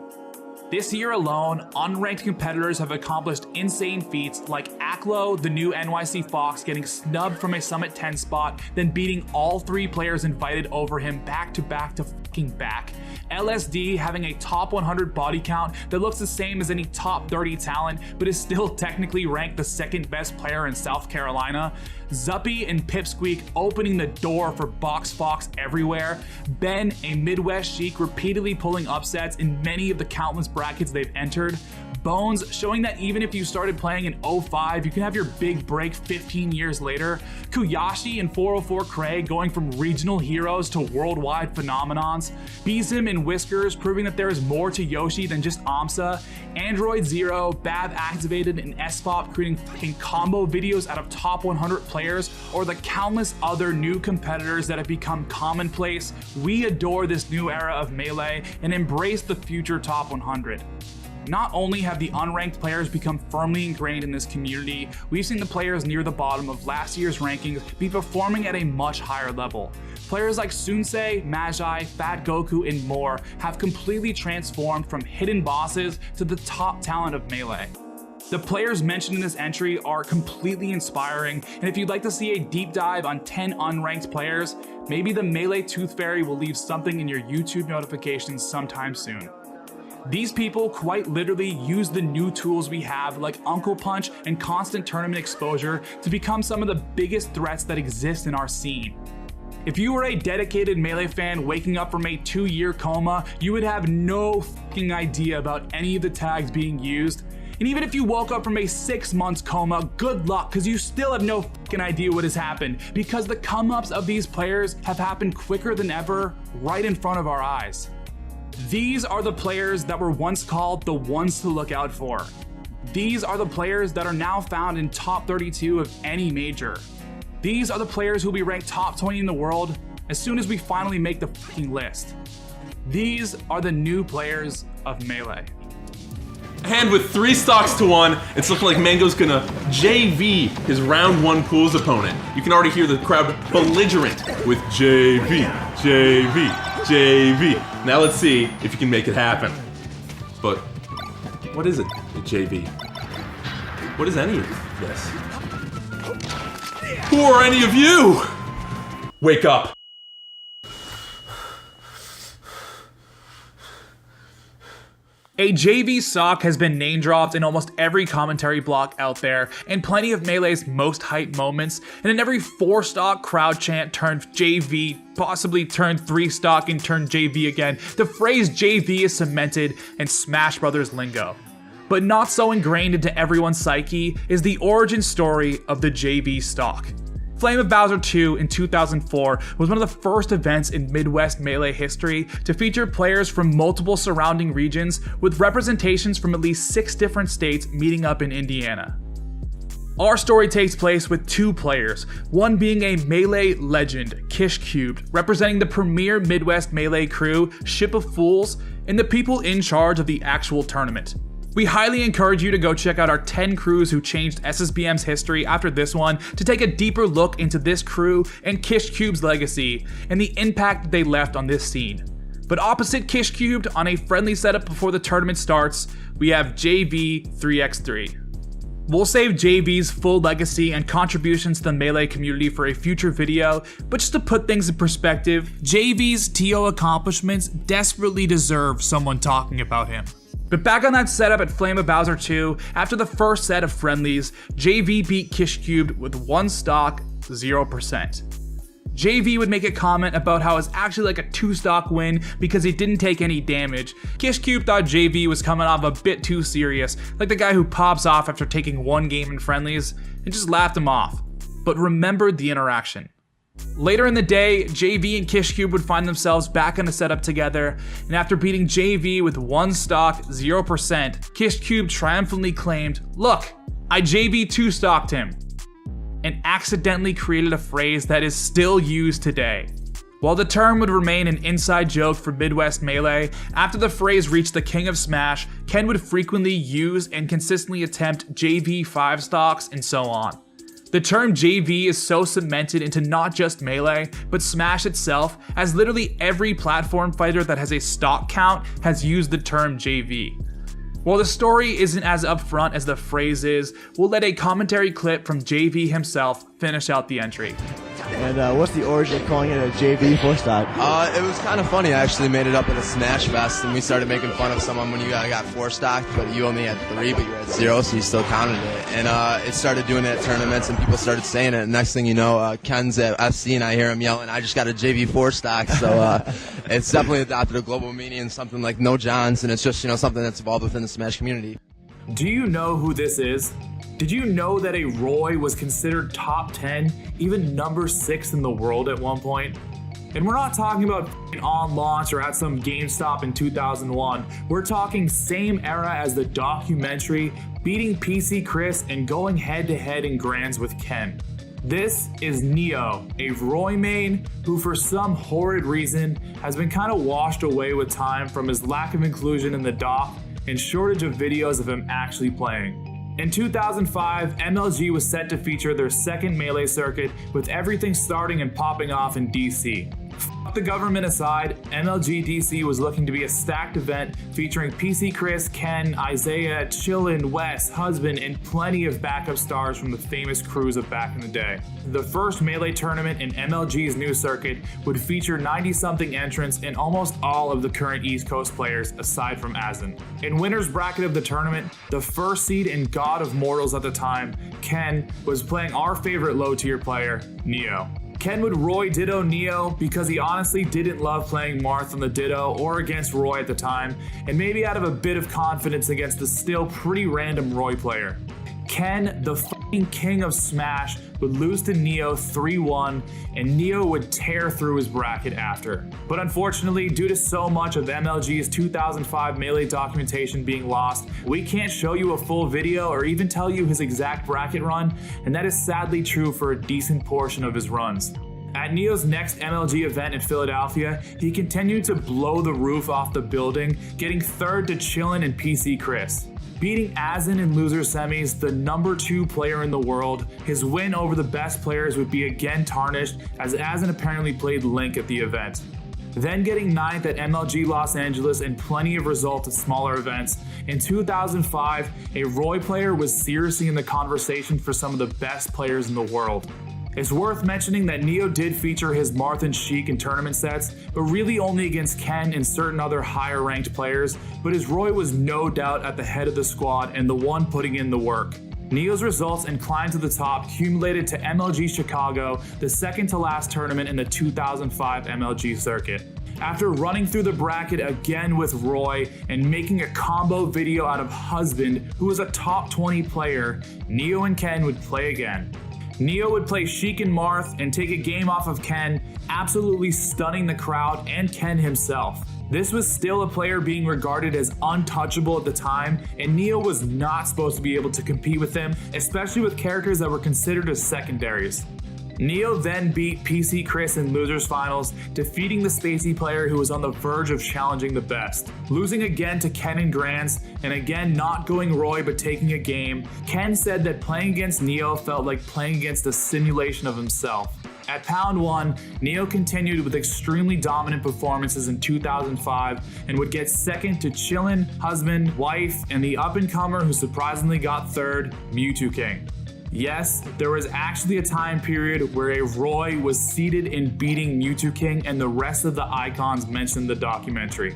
This year alone, unranked competitors have accomplished insane feats like Aklo, the new NYC Fox, getting snubbed from a Summit 10 spot, then beating all 3 players invited over him back to back to fucking back. LSD having a top 100 body count that looks the same as any top 30 talent, but is still technically ranked the 2nd best player in South Carolina. Zuppy and Pipsqueak opening the door for Box Fox everywhere. Ben, a Midwest Sheik, repeatedly pulling upsets in many of the countless brackets they've entered. Bones showing that even if you started playing in 05, you can have your big break 15 years later. Kuyashi and 404 Craig going from regional heroes to worldwide phenomenons. Beezim and Whiskers proving that there is more to Yoshi than just AMSA. Android Zero, Bab activated, and SFOP creating fucking combo videos out of top 100 players, or the countless other new competitors that have become commonplace. We adore this new era of Melee and embrace the future top 100. Not only have the unranked players become firmly ingrained in this community, we've seen the players near the bottom of last year's rankings be performing at a much higher level. Players like Sunsei, Magi, Fat Goku, and more have completely transformed from hidden bosses to the top talent of Melee. The players mentioned in this entry are completely inspiring, and if you'd like to see a deep dive on 10 unranked players, maybe the Melee Tooth Fairy will leave something in your YouTube notifications sometime soon. These people quite literally use the new tools we have like Uncle Punch and constant tournament exposure to become some of the biggest threats that exist in our scene. If you were a dedicated Melee fan waking up from a 2-year coma, you would have no fucking idea about any of the tags being used. And even if you woke up from a 6-month coma, good luck, because you still have no fucking idea what has happened, because the come-ups of these players have happened quicker than ever, right in front of our eyes. These are the players that were once called the ones to look out for. These are the players that are now found in top 32 of any major. These are the players who will be ranked top 20 in the world as soon as we finally make the fucking list. These are the new players of Melee. And with 3 stocks to 1, it's looking like Mango's gonna JV his round 1 pools opponent. You can already hear the crowd belligerent with JV, JV, JV. Now let's see if you can make it happen. But what is it, a JV? What is any of this? Who are any of you? Wake up. A JV stock has been name dropped in almost every commentary block out there, in plenty of Melee's most hype moments, and in every 4 stock crowd chant turned JV, possibly turned 3 stock and turned JV again. The phrase JV is cemented in Smash Brothers lingo. But not so ingrained into everyone's psyche is the origin story of the JV stock. Flame of Bowser 2 in 2004 was one of the first events in Midwest Melee history to feature players from multiple surrounding regions with representations from at least 6 different states meeting up in Indiana. Our story takes place with 2 players, one being a Melee legend, Kish Cubed, representing the premier Midwest Melee crew, Ship of Fools, and the people in charge of the actual tournament. We highly encourage you to go check out our 10 crews who changed SSBM's history after this one to take a deeper look into this crew and Kish Cube's legacy and the impact that they left on this scene. But opposite Kish Cubed, on a friendly setup before the tournament starts, we have JV 3x3. We'll save JV's full legacy and contributions to the Melee community for a future video, but just to put things in perspective, JV's TO accomplishments desperately deserve someone talking about him. But back on that setup at Flame of Bowser 2, after the first set of friendlies, JV beat Kish Cubed with 1 stock, 0%. JV would make a comment about how it's actually like a 2 stock win because he didn't take any damage. Kish Cube thought JV was coming off a bit too serious, like the guy who pops off after taking 1 game in friendlies, and just laughed him off, but remembered the interaction. Later in the day, JV and Kish Cube would find themselves back in a setup together, and after beating JV with 1 stock, 0%, Kish Cube triumphantly claimed, "Look, I JV 2 stocked him," and accidentally created a phrase that is still used today. While the term would remain an inside joke for Midwest Melee, after the phrase reached the King of Smash, Ken would frequently use and consistently attempt JV 5 stocks and so on. The term JV is so cemented into not just Melee, but Smash itself, as literally every platform fighter that has a stock count has used the term JV. While the story isn't as upfront as the phrase is, we'll let a commentary clip from JV himself finish out the entry. And what's the origin of calling it a JV 4 stock? It was kind of funny. I actually made it up at a Smash Fest, and we started making fun of someone when you got 4 stocked, but you only had 3, but you were at 0, so you still counted it. And it started doing it at tournaments, and people started saying it. And next thing you know, Ken's at FC, and I hear him yelling, "I just got a JV 4 stock." So it's definitely adopted a global meaning, something like No Johns, and it's just something that's evolved within the Smash community. Do you know who this is? Did you know that a Roy was considered top 10, even number 6 in the world at one point? And we're not talking about on launch or at some GameStop in 2001. We're talking same era as the documentary, beating PC Chris and going head to head in grands with Ken. This is Neo, a Roy main who for some horrid reason has been kind of washed away with time from his lack of inclusion in the doc and shortage of videos of him actually playing. In 2005, MLG was set to feature their second Melee circuit, with everything starting and popping off in DC. Fuck the government aside, MLG DC was looking to be a stacked event featuring PC Chris, Ken, Isaiah, Chillin, Wes, Husband, and plenty of backup stars from the famous crews of back in the day. The first Melee tournament in MLG's new circuit would feature 90-something entrants and almost all of the current East Coast players aside from Azen. In winner's bracket of the tournament, the first seed and God of Mortals at the time, Ken, was playing our favorite low-tier player, Neo. Ken would Roy Ditto Neo because he honestly didn't love playing Marth on the Ditto or against Roy at the time, and maybe out of a bit of confidence against the still pretty random Roy player. Ken, the fucking king of Smash, would lose to Neo 3-1, and Neo would tear through his bracket after. But unfortunately, due to so much of MLG's 2005 Melee documentation being lost, we can't show you a full video or even tell you his exact bracket run, and that is sadly true for a decent portion of his runs. At Neo's next MLG event in Philadelphia, he continued to blow the roof off the building, getting third to Chillin and PC Chris. Beating Azen in loser semis, the number 2 player in the world, his win over the best players would be again tarnished as Azen apparently played Link at the event. Then getting 9th at MLG Los Angeles and plenty of results at smaller events, in 2005, a Roy player was seriously in the conversation for some of the best players in the world. It's worth mentioning that Neo did feature his Marth and Sheik in tournament sets, but really only against Ken and certain other higher ranked players, but his Roy was no doubt at the head of the squad and the one putting in the work. Neo's results and climb to the top accumulated to MLG Chicago, the second to last tournament in the 2005 MLG circuit. After running through the bracket again with Roy and making a combo video out of Husband, who was a top 20 player, Neo and Ken would play again. Neo would play Sheik and Marth and take a game off of Ken, absolutely stunning the crowd and Ken himself. This was still a player being regarded as untouchable at the time, and Neo was not supposed to be able to compete with him, especially with characters that were considered as secondaries. Neo then beat PC Chris in losers finals, defeating the Spacey player who was on the verge of challenging the best. Losing again to Ken and Grants, and again not going Roy but taking a game, Ken said that playing against Neo felt like playing against a simulation of himself. At Pound 1, Neo continued with extremely dominant performances in 2005 and would get second to Chillin, Husband, Wife, and the up-and-comer who surprisingly got third, Mewtwo King. Yes, there was actually a time period where a Roy was seated in beating Mewtwo King and the rest of the icons mentioned in the documentary.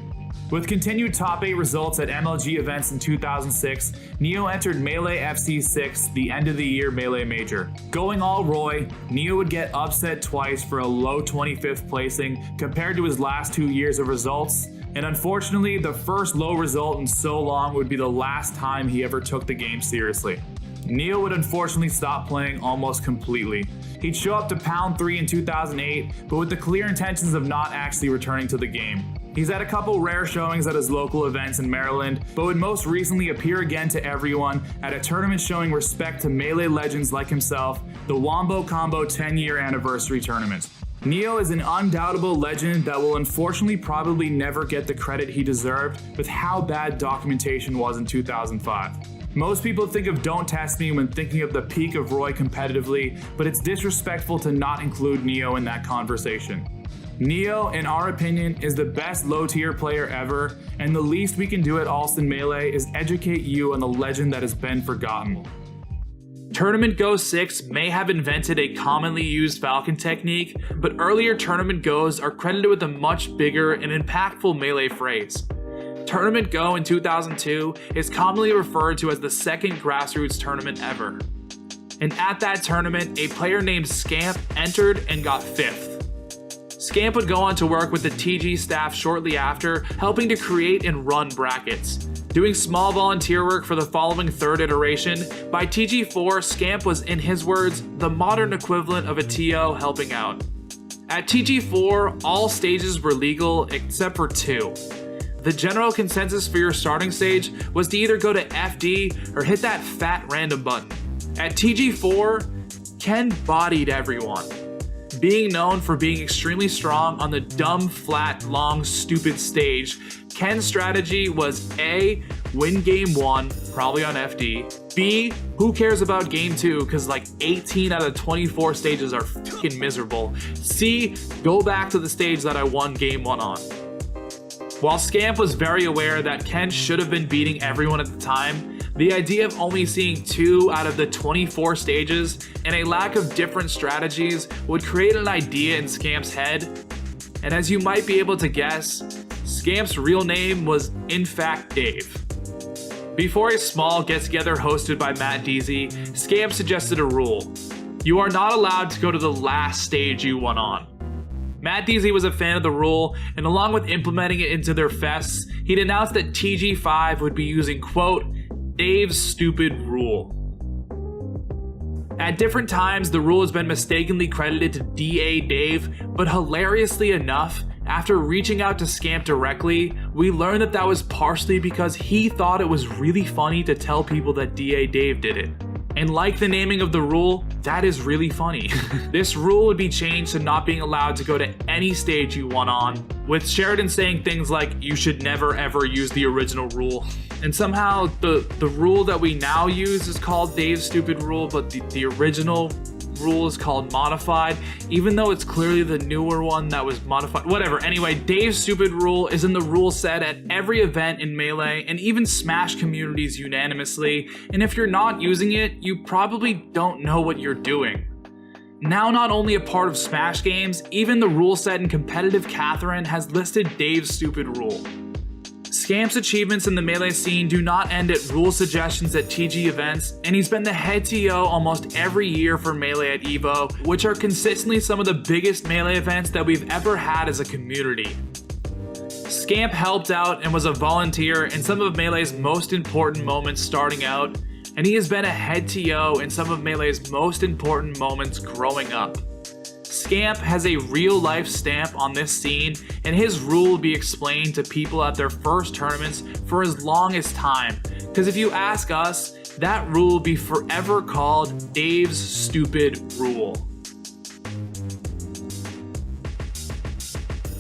With continued top 8 results at MLG events in 2006, Neo entered Melee FC 6, the end of the year Melee Major. Going all Roy, Neo would get upset twice for a low 25th placing compared to his last 2 years of results, and unfortunately the first low result in so long would be the last time he ever took the game seriously. Neo would unfortunately stop playing almost completely. He'd show up to Pound 3 in 2008, but with the clear intentions of not actually returning to the game. He's had a couple rare showings at his local events in Maryland, but would most recently appear again to everyone at a tournament showing respect to Melee legends like himself, the Wombo Combo 10-year anniversary tournament. Neo is an undoubtable legend that will unfortunately probably never get the credit he deserved with how bad documentation was in 2005. Most people think of Don't Test Me when thinking of the peak of Roy competitively, but it's disrespectful to not include Neo in that conversation. Neo, in our opinion, is the best low-tier player ever, and the least we can do at Allston Melee is educate you on the legend that has been forgotten. Tournament Go 6 may have invented a commonly used Falcon technique, but earlier Tournament Go's are credited with a much bigger and impactful Melee phrase. Tournament Go in 2002 is commonly referred to as the second grassroots tournament ever. And at that tournament, a player named Scamp entered and got 5th. Scamp would go on to work with the TG staff shortly after, helping to create and run brackets. Doing small volunteer work for the following third iteration, by TG4, Scamp was, in his words, the modern equivalent of a TO helping out. At TG4, all stages were legal except for 2. The general consensus for your starting stage was to either go to FD or hit that fat random button. At TG4, Ken bodied everyone. Being known for being extremely strong on the dumb, flat, long, stupid stage, Ken's strategy was A, win game 1, probably on FD. B, who cares about game 2 because like 18 out of 24 stages are fucking miserable. C, go back to the stage that I won game 1 on. While Scamp was very aware that Ken should have been beating everyone at the time, the idea of only seeing 2 out of the 24 stages and a lack of different strategies would create an idea in Scamp's head. And as you might be able to guess, Scamp's real name was in fact Dave. Before a small get-together hosted by Matt Deasy, Scamp suggested a rule. You are not allowed to go to the last stage you went on. Matt DZ was a fan of the rule, and along with implementing it into their fests, he'd announced that TG5 would be using, quote, Dave's stupid rule. At different times, the rule has been mistakenly credited to DA Dave, but hilariously enough, after reaching out to Scamp directly, we learned that that was partially because he thought it was really funny to tell people that DA Dave did it. And like the naming of the rule, that is really funny. This rule would be changed to not being allowed to go to any stage you won on, with Sheridan saying things like, you should never ever use the original rule. And somehow the rule that we now use is called Dave's stupid rule, but the original rule is called modified, even though it's clearly the newer one that was modified. Whatever. Anyway, Dave's stupid rule is in the rule set at every event in Melee and even Smash communities unanimously, and if you're not using it, you probably don't know what you're doing. Now not only a part of Smash games, even the rule set in competitive Catherine has listed Dave's stupid rule. Scamp's achievements in the Melee scene do not end at rule suggestions at TG events, and he's been the head TO almost every year for Melee at EVO, which are consistently some of the biggest Melee events that we've ever had as a community. Scamp helped out and was a volunteer in some of Melee's most important moments starting out, and he has been a head TO in some of Melee's most important moments growing up. Scamp has a real-life stamp on this scene, and his rule will be explained to people at their first tournaments for as long as time, because if you ask us, that rule will be forever called Dave's stupid rule.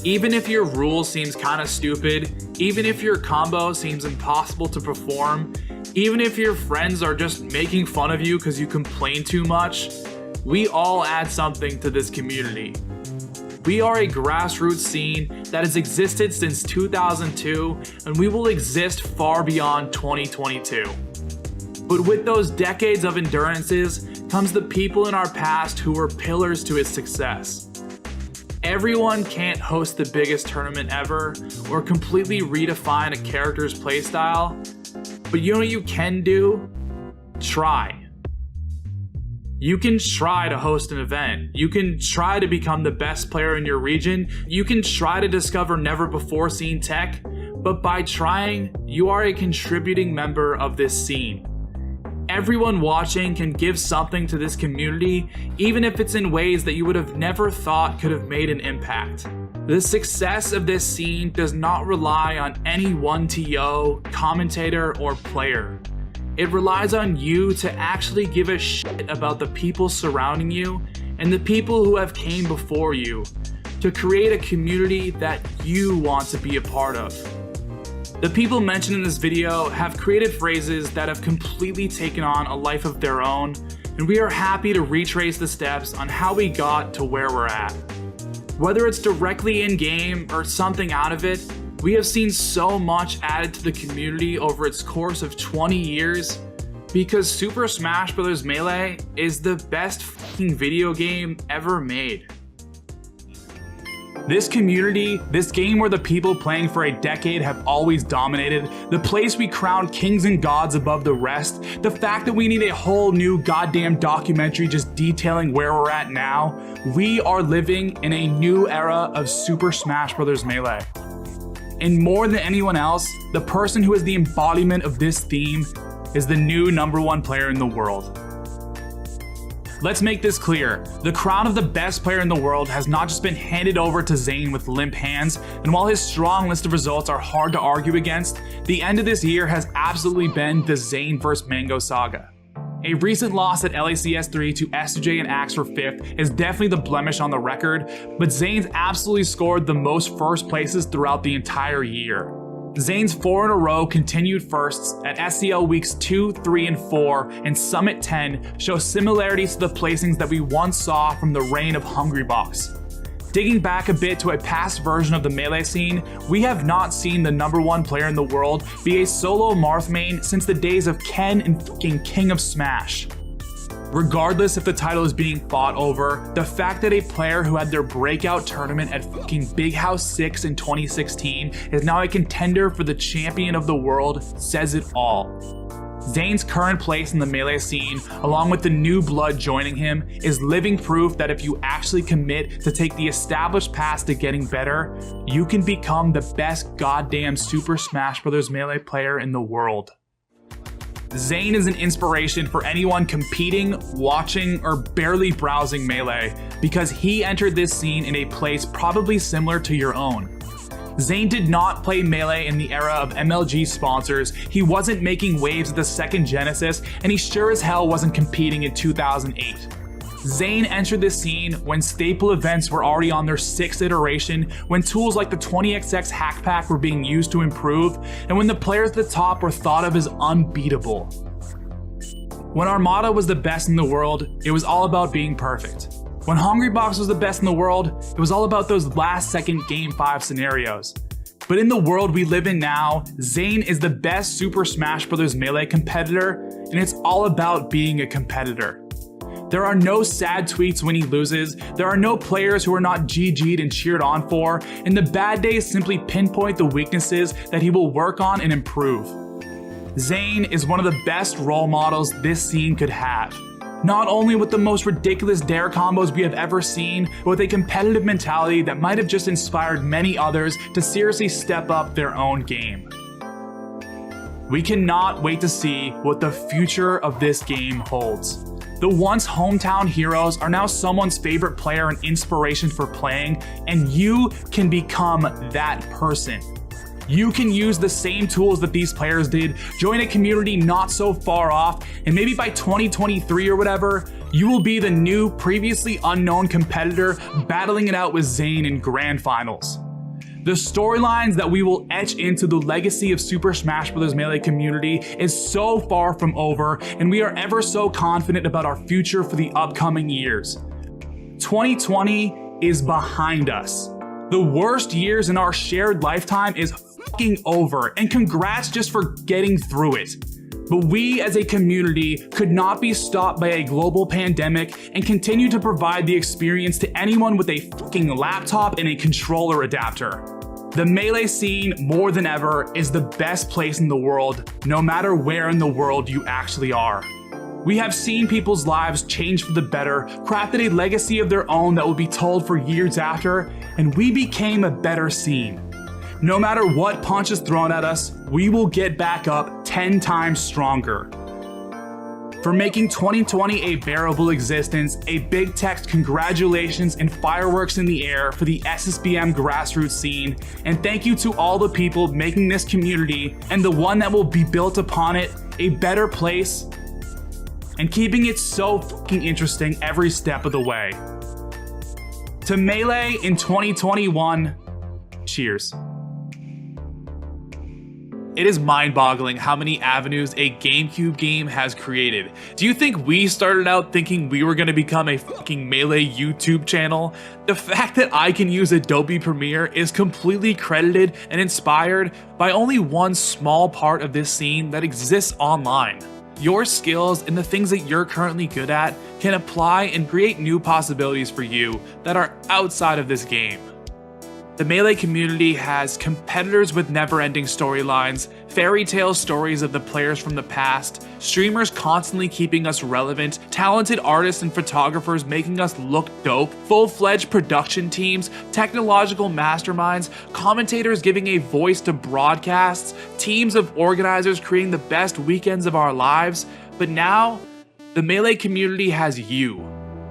Even if your rule seems kinda stupid, even if your combo seems impossible to perform, even if your friends are just making fun of you because you complain too much, we all add something to this community. We are a grassroots scene that has existed since 2002, and we will exist far beyond 2022. But with those decades of endurances comes the people in our past who were pillars to its success. Everyone can't host the biggest tournament ever or completely redefine a character's playstyle, but you know what you can do? Try. You can try to host an event. You can try to become the best player in your region. You can try to discover never before seen tech, but by trying, you are a contributing member of this scene. Everyone watching can give something to this community, even if it's in ways that you would have never thought could have made an impact. The success of this scene does not rely on any one TO, commentator, or player. It relies on you to actually give a shit about the people surrounding you and the people who have came before you, to create a community that you want to be a part of. The people mentioned in this video have created phrases that have completely taken on a life of their own, and we are happy to retrace the steps on how we got to where we're at. Whether it's directly in-game or something out of it, we have seen so much added to the community over its course of 20 years because Super Smash Bros. Melee is the best fucking video game ever made. This community, this game where the people playing for a decade have always dominated, the place we crown kings and gods above the rest, the fact that we need a whole new goddamn documentary just detailing where we're at now, we are living in a new era of Super Smash Bros. Melee. And more than anyone else, the person who is the embodiment of this theme is the new #1 player in the world. Let's make this clear. The crown of the best player in the world has not just been handed over to Zayn with limp hands, and while his strong list of results are hard to argue against, the end of this year has absolutely been the Zayn vs Mango saga. A recent loss at LACS 3 to S2J and Axe for 5th is definitely the blemish on the record, but Zayn's absolutely scored the most first places throughout the entire year. Zayn's 4 in a row continued firsts at SCL weeks 2, 3, and 4 and Summit 10 show similarities to the placings that we once saw from the reign of Hungrybox. Digging back a bit to a past version of the Melee scene, we have not seen the #1 player in the world be a solo Marth main since the days of Ken and fucking King of Smash. Regardless if the title is being fought over, the fact that a player who had their breakout tournament at fucking Big House 6 in 2016 is now a contender for the champion of the world says it all. Zayn's current place in the melee scene, along with the new blood joining him, is living proof that if you actually commit to take the established path to getting better, you can become the best goddamn Super Smash Bros. Melee player in the world. Zayn is an inspiration for anyone competing, watching, or barely browsing Melee, because he entered this scene in a place probably similar to your own. Zayn did not play Melee in the era of MLG sponsors, he wasn't making waves at the second Genesis, and he sure as hell wasn't competing in 2008. Zayn entered the scene when staple events were already on their 6th iteration, when tools like the 20XX hack pack were being used to improve, and when the players at the top were thought of as unbeatable. When Armada was the best in the world, it was all about being perfect. When Hungrybox was the best in the world, it was all about those last second Game 5 scenarios. But in the world we live in now, Zayn is the best Super Smash Bros. Melee competitor, and it's all about being a competitor. There are no sad tweets when he loses, there are no players who are not GG'd and cheered on for, and the bad days simply pinpoint the weaknesses that he will work on and improve. Zayn is one of the best role models this scene could have. Not only with the most ridiculous dare combos we have ever seen, but with a competitive mentality that might have just inspired many others to seriously step up their own game. We cannot wait to see what the future of this game holds. The once hometown heroes are now someone's favorite player and inspiration for playing, and you can become that person. You can use the same tools that these players did, join a community not so far off, and maybe by 2023 or whatever, you will be the new, previously unknown competitor battling it out with Zayn in grand finals. The storylines that we will etch into the legacy of Super Smash Bros. Melee community is so far from over, and we are ever so confident about our future for the upcoming years. 2020 is behind us. The worst years in our shared lifetime is fucking over, and congrats just for getting through it. But we as a community could not be stopped by a global pandemic and continue to provide the experience to anyone with a fucking laptop and a controller adapter. The Melee scene, more than ever, is the best place in the world, no matter where in the world you actually are. We have seen people's lives change for the better, crafted a legacy of their own that will be told for years after, and we became a better scene. No matter what punch is thrown at us, we will get back up 10 times stronger. For making 2020 a bearable existence, a big text congratulations and fireworks in the air for the SSBM grassroots scene, and thank you to all the people making this community, and the one that will be built upon it, a better place, and keeping it so fucking interesting every step of the way. To Melee in 2021, cheers. It is mind-boggling how many avenues a GameCube game has created. Do you think we started out thinking we were gonna become a fucking Melee YouTube channel? The fact that I can use Adobe Premiere is completely credited and inspired by only one small part of this scene that exists online. Your skills and the things that you're currently good at can apply and create new possibilities for you that are outside of this game. The Melee community has competitors with never-ending storylines, fairy tale stories of the players from the past, streamers constantly keeping us relevant, talented artists and photographers making us look dope, full-fledged production teams, technological masterminds, commentators giving a voice to broadcasts, teams of organizers creating the best weekends of our lives. But now, the Melee community has you.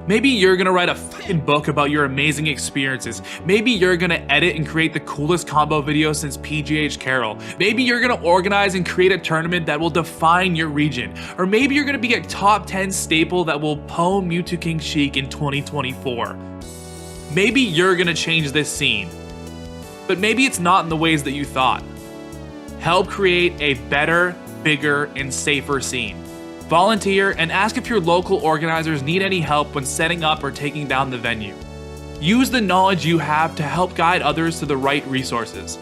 Maybe you're gonna write a fucking book about your amazing experiences. Maybe you're gonna edit and create the coolest combo video since PGH Carroll. Maybe you're gonna organize and create a tournament that will define your region. Or maybe you're gonna be a top 10 staple that will pwn Mewtwo King Sheik in 2024. Maybe you're gonna change this scene. But maybe it's not in the ways that you thought. Help create a better, bigger, and safer scene. Volunteer and ask if your local organizers need any help when setting up or taking down the venue. Use the knowledge you have to help guide others to the right resources.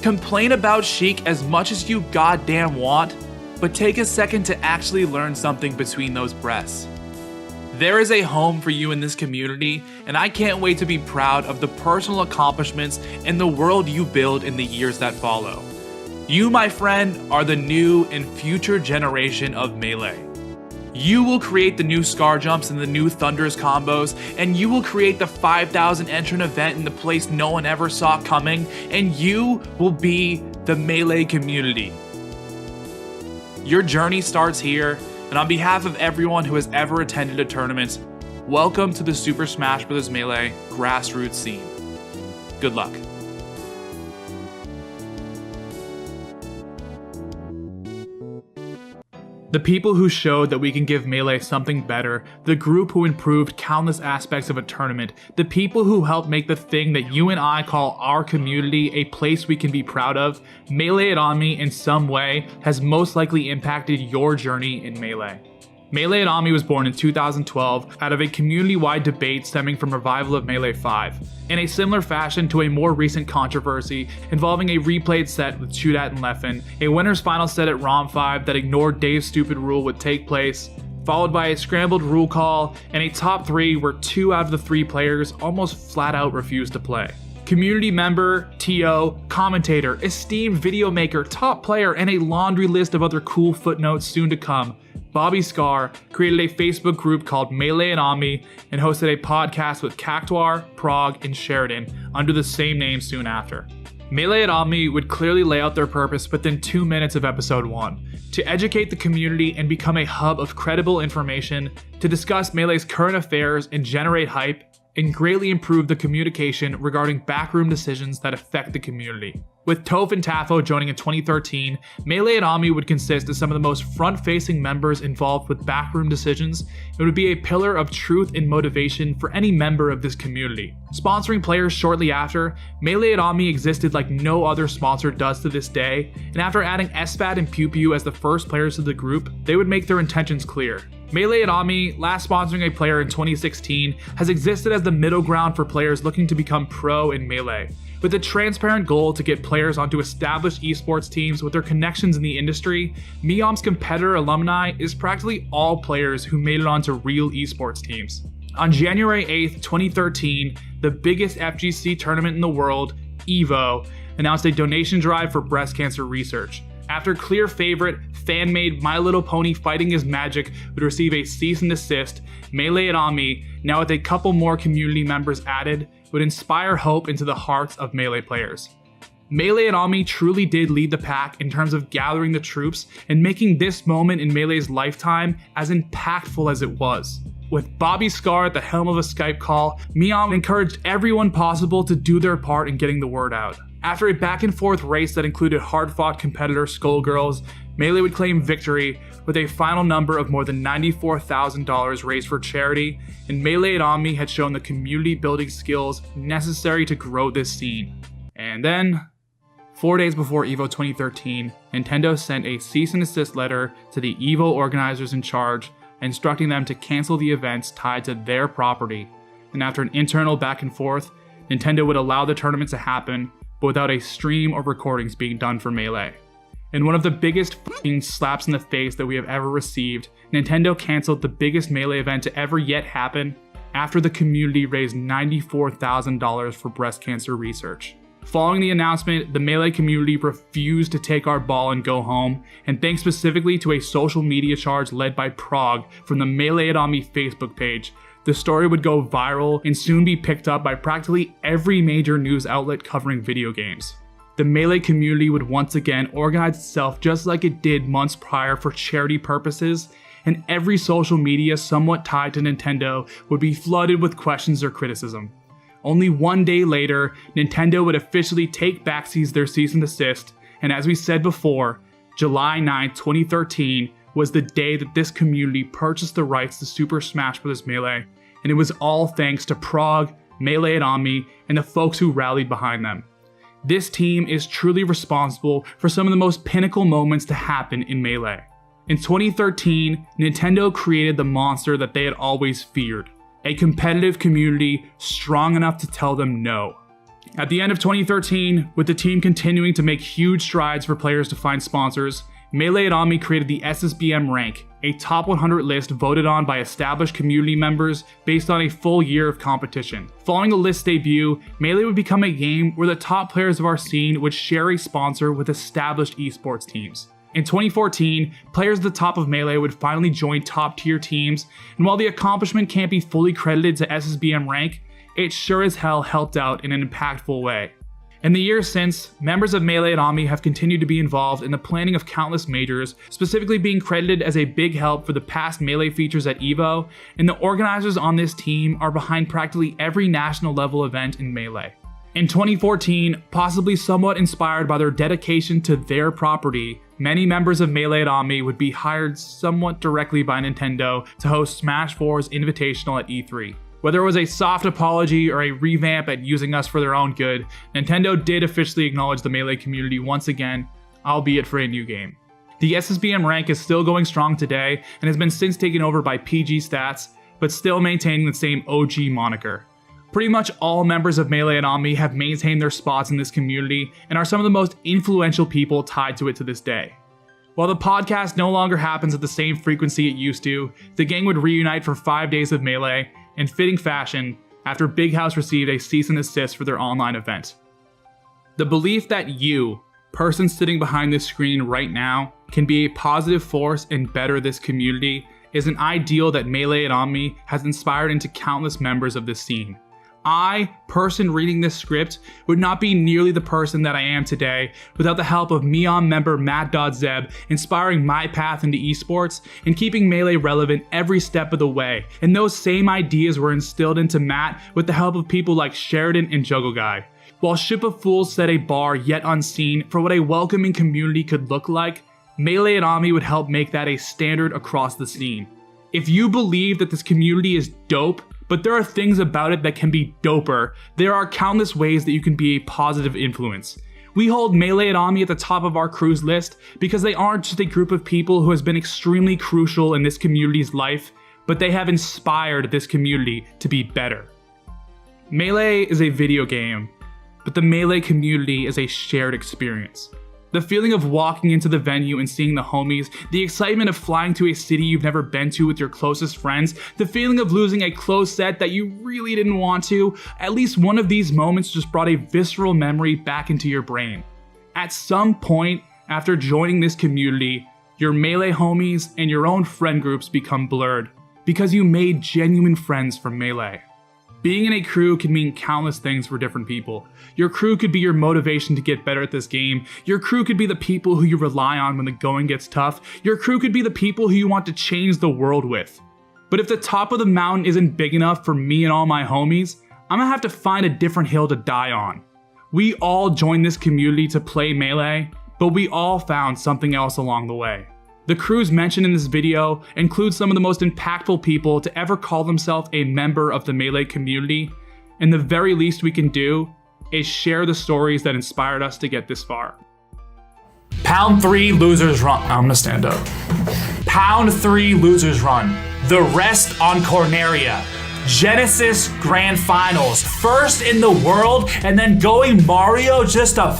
Complain about Sheik as much as you goddamn want, but take a second to actually learn something between those breaths. There is a home for you in this community, and I can't wait to be proud of the personal accomplishments and the world you build in the years that follow. You, my friend, are the new and future generation of Melee. You will create the new Scar jumps and the new Thunder's combos, and you will create the 5,000 entrant event in the place no one ever saw coming, and you will be the Melee community. Your journey starts here, and on behalf of everyone who has ever attended a tournament, welcome to the Super Smash Bros. Melee grassroots scene. Good luck. The people who showed that we can give Melee something better, the group who improved countless aspects of a tournament, the people who helped make the thing that you and I call our community a place we can be proud of, Melee It On Me in some way has most likely impacted your journey in Melee. Melee It On Me was born in 2012 out of a community-wide debate stemming from revival of Melee 5, in a similar fashion to a more recent controversy involving a replayed set with Chudat and Leffen, a winner's final set at ROM 5 that ignored Dave's stupid rule would take place, followed by a scrambled rule call, and a top 3 where 2 out of the 3 players almost flat out refused to play. Community member, TO, commentator, esteemed video maker, top player, and a laundry list of other cool footnotes soon to come, Bobby Scar created a Facebook group called Melee It On Me and hosted a podcast with Cactuar, Prague, and Sheridan under the same name soon after. Melee It On Me would clearly lay out their purpose within 2 minutes of episode 1, to educate the community and become a hub of credible information, to discuss Melee's current affairs and generate hype, and greatly improve the communication regarding backroom decisions that affect the community. With Toph and Tafo joining in 2013, Melee It On Me would consist of some of the most front-facing members involved with backroom decisions. It would be a pillar of truth and motivation for any member of this community. Sponsoring players shortly after, Melee It On Me existed like no other sponsor does to this day, and after adding Espat and Pew Pew as the first players of the group, they would make their intentions clear. Melee It On Me, last sponsoring a player in 2016, has existed as the middle ground for players looking to become pro in Melee, with a transparent goal to get players onto established esports teams with their connections in the industry. MIOM's competitor alumni is practically all players who made it onto real esports teams. On January 8th, 2013, the biggest FGC tournament in the world, EVO, announced a donation drive for breast cancer research. After clear favorite, fan-made My Little Pony Fighting His Magic would receive a cease and desist, Melee It On Me, now with a couple more community members added, would inspire hope into the hearts of Melee players. Melee It On Me truly did lead the pack in terms of gathering the troops and making this moment in Melee's lifetime as impactful as it was. With Bobby Scar at the helm of a Skype call, MIOM encouraged everyone possible to do their part in getting the word out. After a back-and-forth race that included hard-fought competitor Skullgirls, Melee would claim victory with a final number of more than $94,000 raised for charity, and Melee It On Me had shown the community-building skills necessary to grow this scene. And then, 4 days before EVO 2013, Nintendo sent a cease and desist letter to the EVO organizers in charge, instructing them to cancel the events tied to their property, and after an internal back and forth, Nintendo would allow the tournament to happen, but without a stream or recordings being done for Melee. In one of the biggest f***ing slaps in the face that we have ever received, Nintendo canceled the biggest Melee event to ever yet happen after the community raised $94,000 for breast cancer research. Following the announcement, the Melee community refused to take our ball and go home, and thanks specifically to a social media charge led by Prague from the Melee It On Me Facebook page, the story would go viral and soon be picked up by practically every major news outlet covering video games. The Melee community would once again organize itself just like it did months prior for charity purposes, and every social media somewhat tied to Nintendo would be flooded with questions or criticism. Only 1 day later, Nintendo would officially take back their cease and desist, and as we said before, July 9, 2013 was the day that this community purchased the rights to Super Smash Bros. Melee, and it was all thanks to Prague, Melee It On Me, and the folks who rallied behind them. This team is truly responsible for some of the most pinnacle moments to happen in Melee. In 2013, Nintendo created the monster that they had always feared, a competitive community strong enough to tell them no. At the end of 2013, with the team continuing to make huge strides for players to find sponsors, Melee and Omni created the SSBM rank, a top 100 list voted on by established community members based on a full year of competition. Following the list's debut, Melee would become a game where the top players of our scene would share a sponsor with established esports teams. In 2014, players at the top of Melee would finally join top tier teams, and while the accomplishment can't be fully credited to SSBM rank, it sure as hell helped out in an impactful way. In the years since, members of Melee and Omni have continued to be involved in the planning of countless majors, specifically being credited as a big help for the past Melee features at EVO, and the organizers on this team are behind practically every national level event in Melee. In 2014, possibly somewhat inspired by their dedication to their property, many members of Melee and Omni would be hired somewhat directly by Nintendo to host Smash 4's Invitational at E3. Whether it was a soft apology or a revamp at using us for their own good, Nintendo did officially acknowledge the Melee community once again, albeit for a new game. The SSBM rank is still going strong today and has been since taken over by PG Stats, but still maintaining the same OG moniker. Pretty much all members of Melee and Omni have maintained their spots in this community and are some of the most influential people tied to it to this day. While the podcast no longer happens at the same frequency it used to, the gang would reunite for 5 days of Melee, in fitting fashion, after Big House received a cease and desist for their online event. The belief that you, person sitting behind this screen right now, can be a positive force and better this community is an ideal that Melee and Omni has inspired into countless members of this scene. I, person reading this script, would not be nearly the person that I am today without the help of MIOM member Matt.Zeb inspiring my path into esports and keeping Melee relevant every step of the way. And those same ideas were instilled into Matt with the help of people like Sheridan and Juggle Guy. While Ship of Fools set a bar yet unseen for what a welcoming community could look like, Melee and Omni would help make that a standard across the scene. If you believe that this community is dope, but there are things about it that can be doper, there are countless ways that you can be a positive influence. We hold Melee and Omni at the top of our crews list because they aren't just a group of people who has been extremely crucial in this community's life, but they have inspired this community to be better. Melee is a video game, but the Melee community is a shared experience. The feeling of walking into the venue and seeing the homies, the excitement of flying to a city you've never been to with your closest friends, the feeling of losing a close set that you really didn't want to, at least one of these moments just brought a visceral memory back into your brain. At some point, after joining this community, your Melee homies and your own friend groups become blurred, because you made genuine friends from Melee. Being in a crew can mean countless things for different people. Your crew could be your motivation to get better at this game. Your crew could be the people who you rely on when the going gets tough. Your crew could be the people who you want to change the world with. But if the top of the mountain isn't big enough for me and all my homies, I'm gonna have to find a different hill to die on. We all joined this community to play Melee, but we all found something else along the way. The crews mentioned in this video include some of the most impactful people to ever call themselves a member of the Melee community, and the very least we can do is share the stories that inspired us to get this far. Pound 3 losers run. I'm gonna stand up. Pound 3 losers run. The rest on Corneria. Genesis Grand Finals. First in the world, and then going Mario just to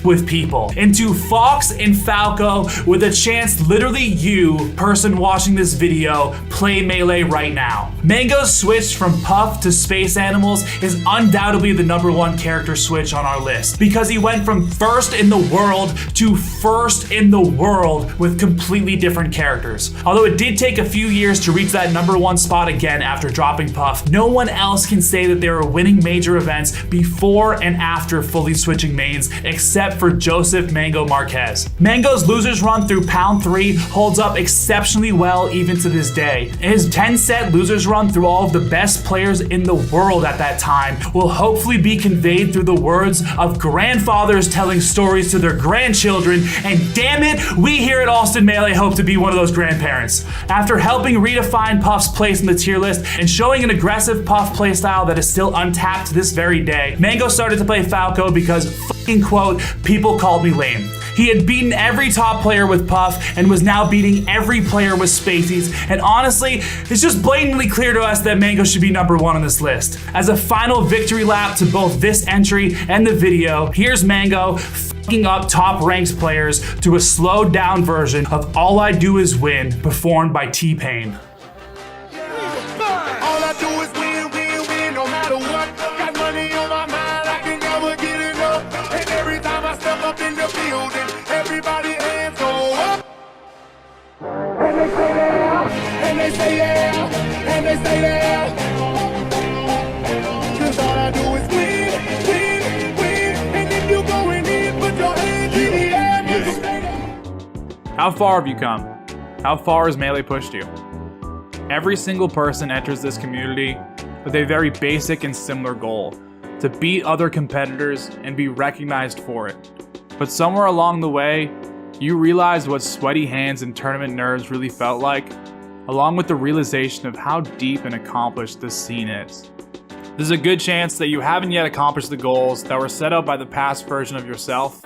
with people. Into Fox and Falco with a chance literally you, person watching this video, play Melee right now. Mango's switch from Puff to Space Animals is undoubtedly the #1 character switch on our list because he went from first in the world to first in the world with completely different characters. Although it did take a few years to reach that #1 spot again after dropping Puff, no one else can say that they were winning major events before and after fully switching mains except for Joseph Mango Marquez. Mango's losers run through Pound 3 holds up exceptionally well even to this day. His 10-set losers run through all of the best players in the world at that time will hopefully be conveyed through the words of grandfathers telling stories to their grandchildren, and damn it, we here at Allston Melee hope to be one of those grandparents. After helping redefine Puff's place in the tier list and showing an aggressive Puff playstyle that is still untapped to this very day, Mango started to play Falco because quote, people called me lame. He had beaten every top player with Puff and was now beating every player with Spaceys, and honestly, it's just blatantly clear to us that Mango should be #1 on this list. As a final victory lap to both this entry and the video, here's Mango f***ing up top ranks players to a slowed down version of All I Do Is Win, performed by T-Pain. All I do is win, win, win, no matter what. Got money on my mind, I can never get enough. And every time I step up in the building, everybody hands go up. And they say yeah, and they say yeah, and they say yeah. 'Cause all I do is win, win, win. And if you going in, put your hands in the air, make them say that. How far have you come? How far has Melee pushed you? Every single person enters this community with a very basic and similar goal: to beat other competitors and be recognized for it. But somewhere along the way, you realized what sweaty hands and tournament nerves really felt like, along with the realization of how deep and accomplished this scene is. There's a good chance that you haven't yet accomplished the goals that were set out by the past version of yourself,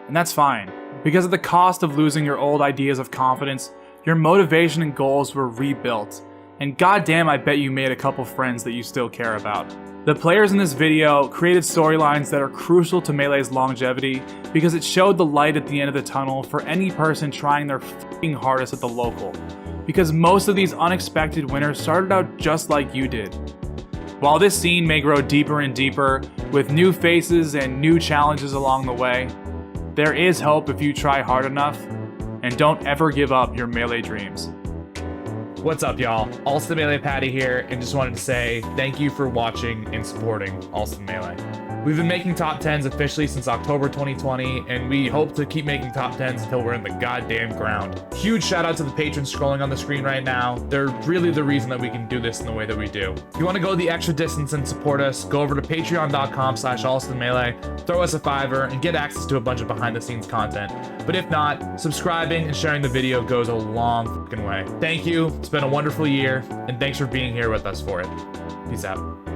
and that's fine. Because at the cost of losing your old ideas of confidence, your motivation and goals were rebuilt, and goddamn, I bet you made a couple friends that you still care about. The players in this video created storylines that are crucial to Melee's longevity because it showed the light at the end of the tunnel for any person trying their f***ing hardest at the local. Because most of these unexpected winners started out just like you did. While this scene may grow deeper and deeper, with new faces and new challenges along the way, there is hope if you try hard enough, and don't ever give up your Melee dreams. What's up, y'all? Allston Melee Patty here, and just wanted to say thank you for watching and supporting Allston Melee. We've been making top 10s officially since October 2020, and we hope to keep making top 10s until we're in the goddamn ground. Huge shout out to the patrons scrolling on the screen right now. They're really the reason that we can do this in the way that we do. If you want to go the extra distance and support us, go over to patreon.com/AllstonMelee, throw us a $5 and get access to a bunch of behind the scenes content. But if not, subscribing and sharing the video goes a long fucking way. Thank you, it's been a wonderful year, and thanks for being here with us for it. Peace out.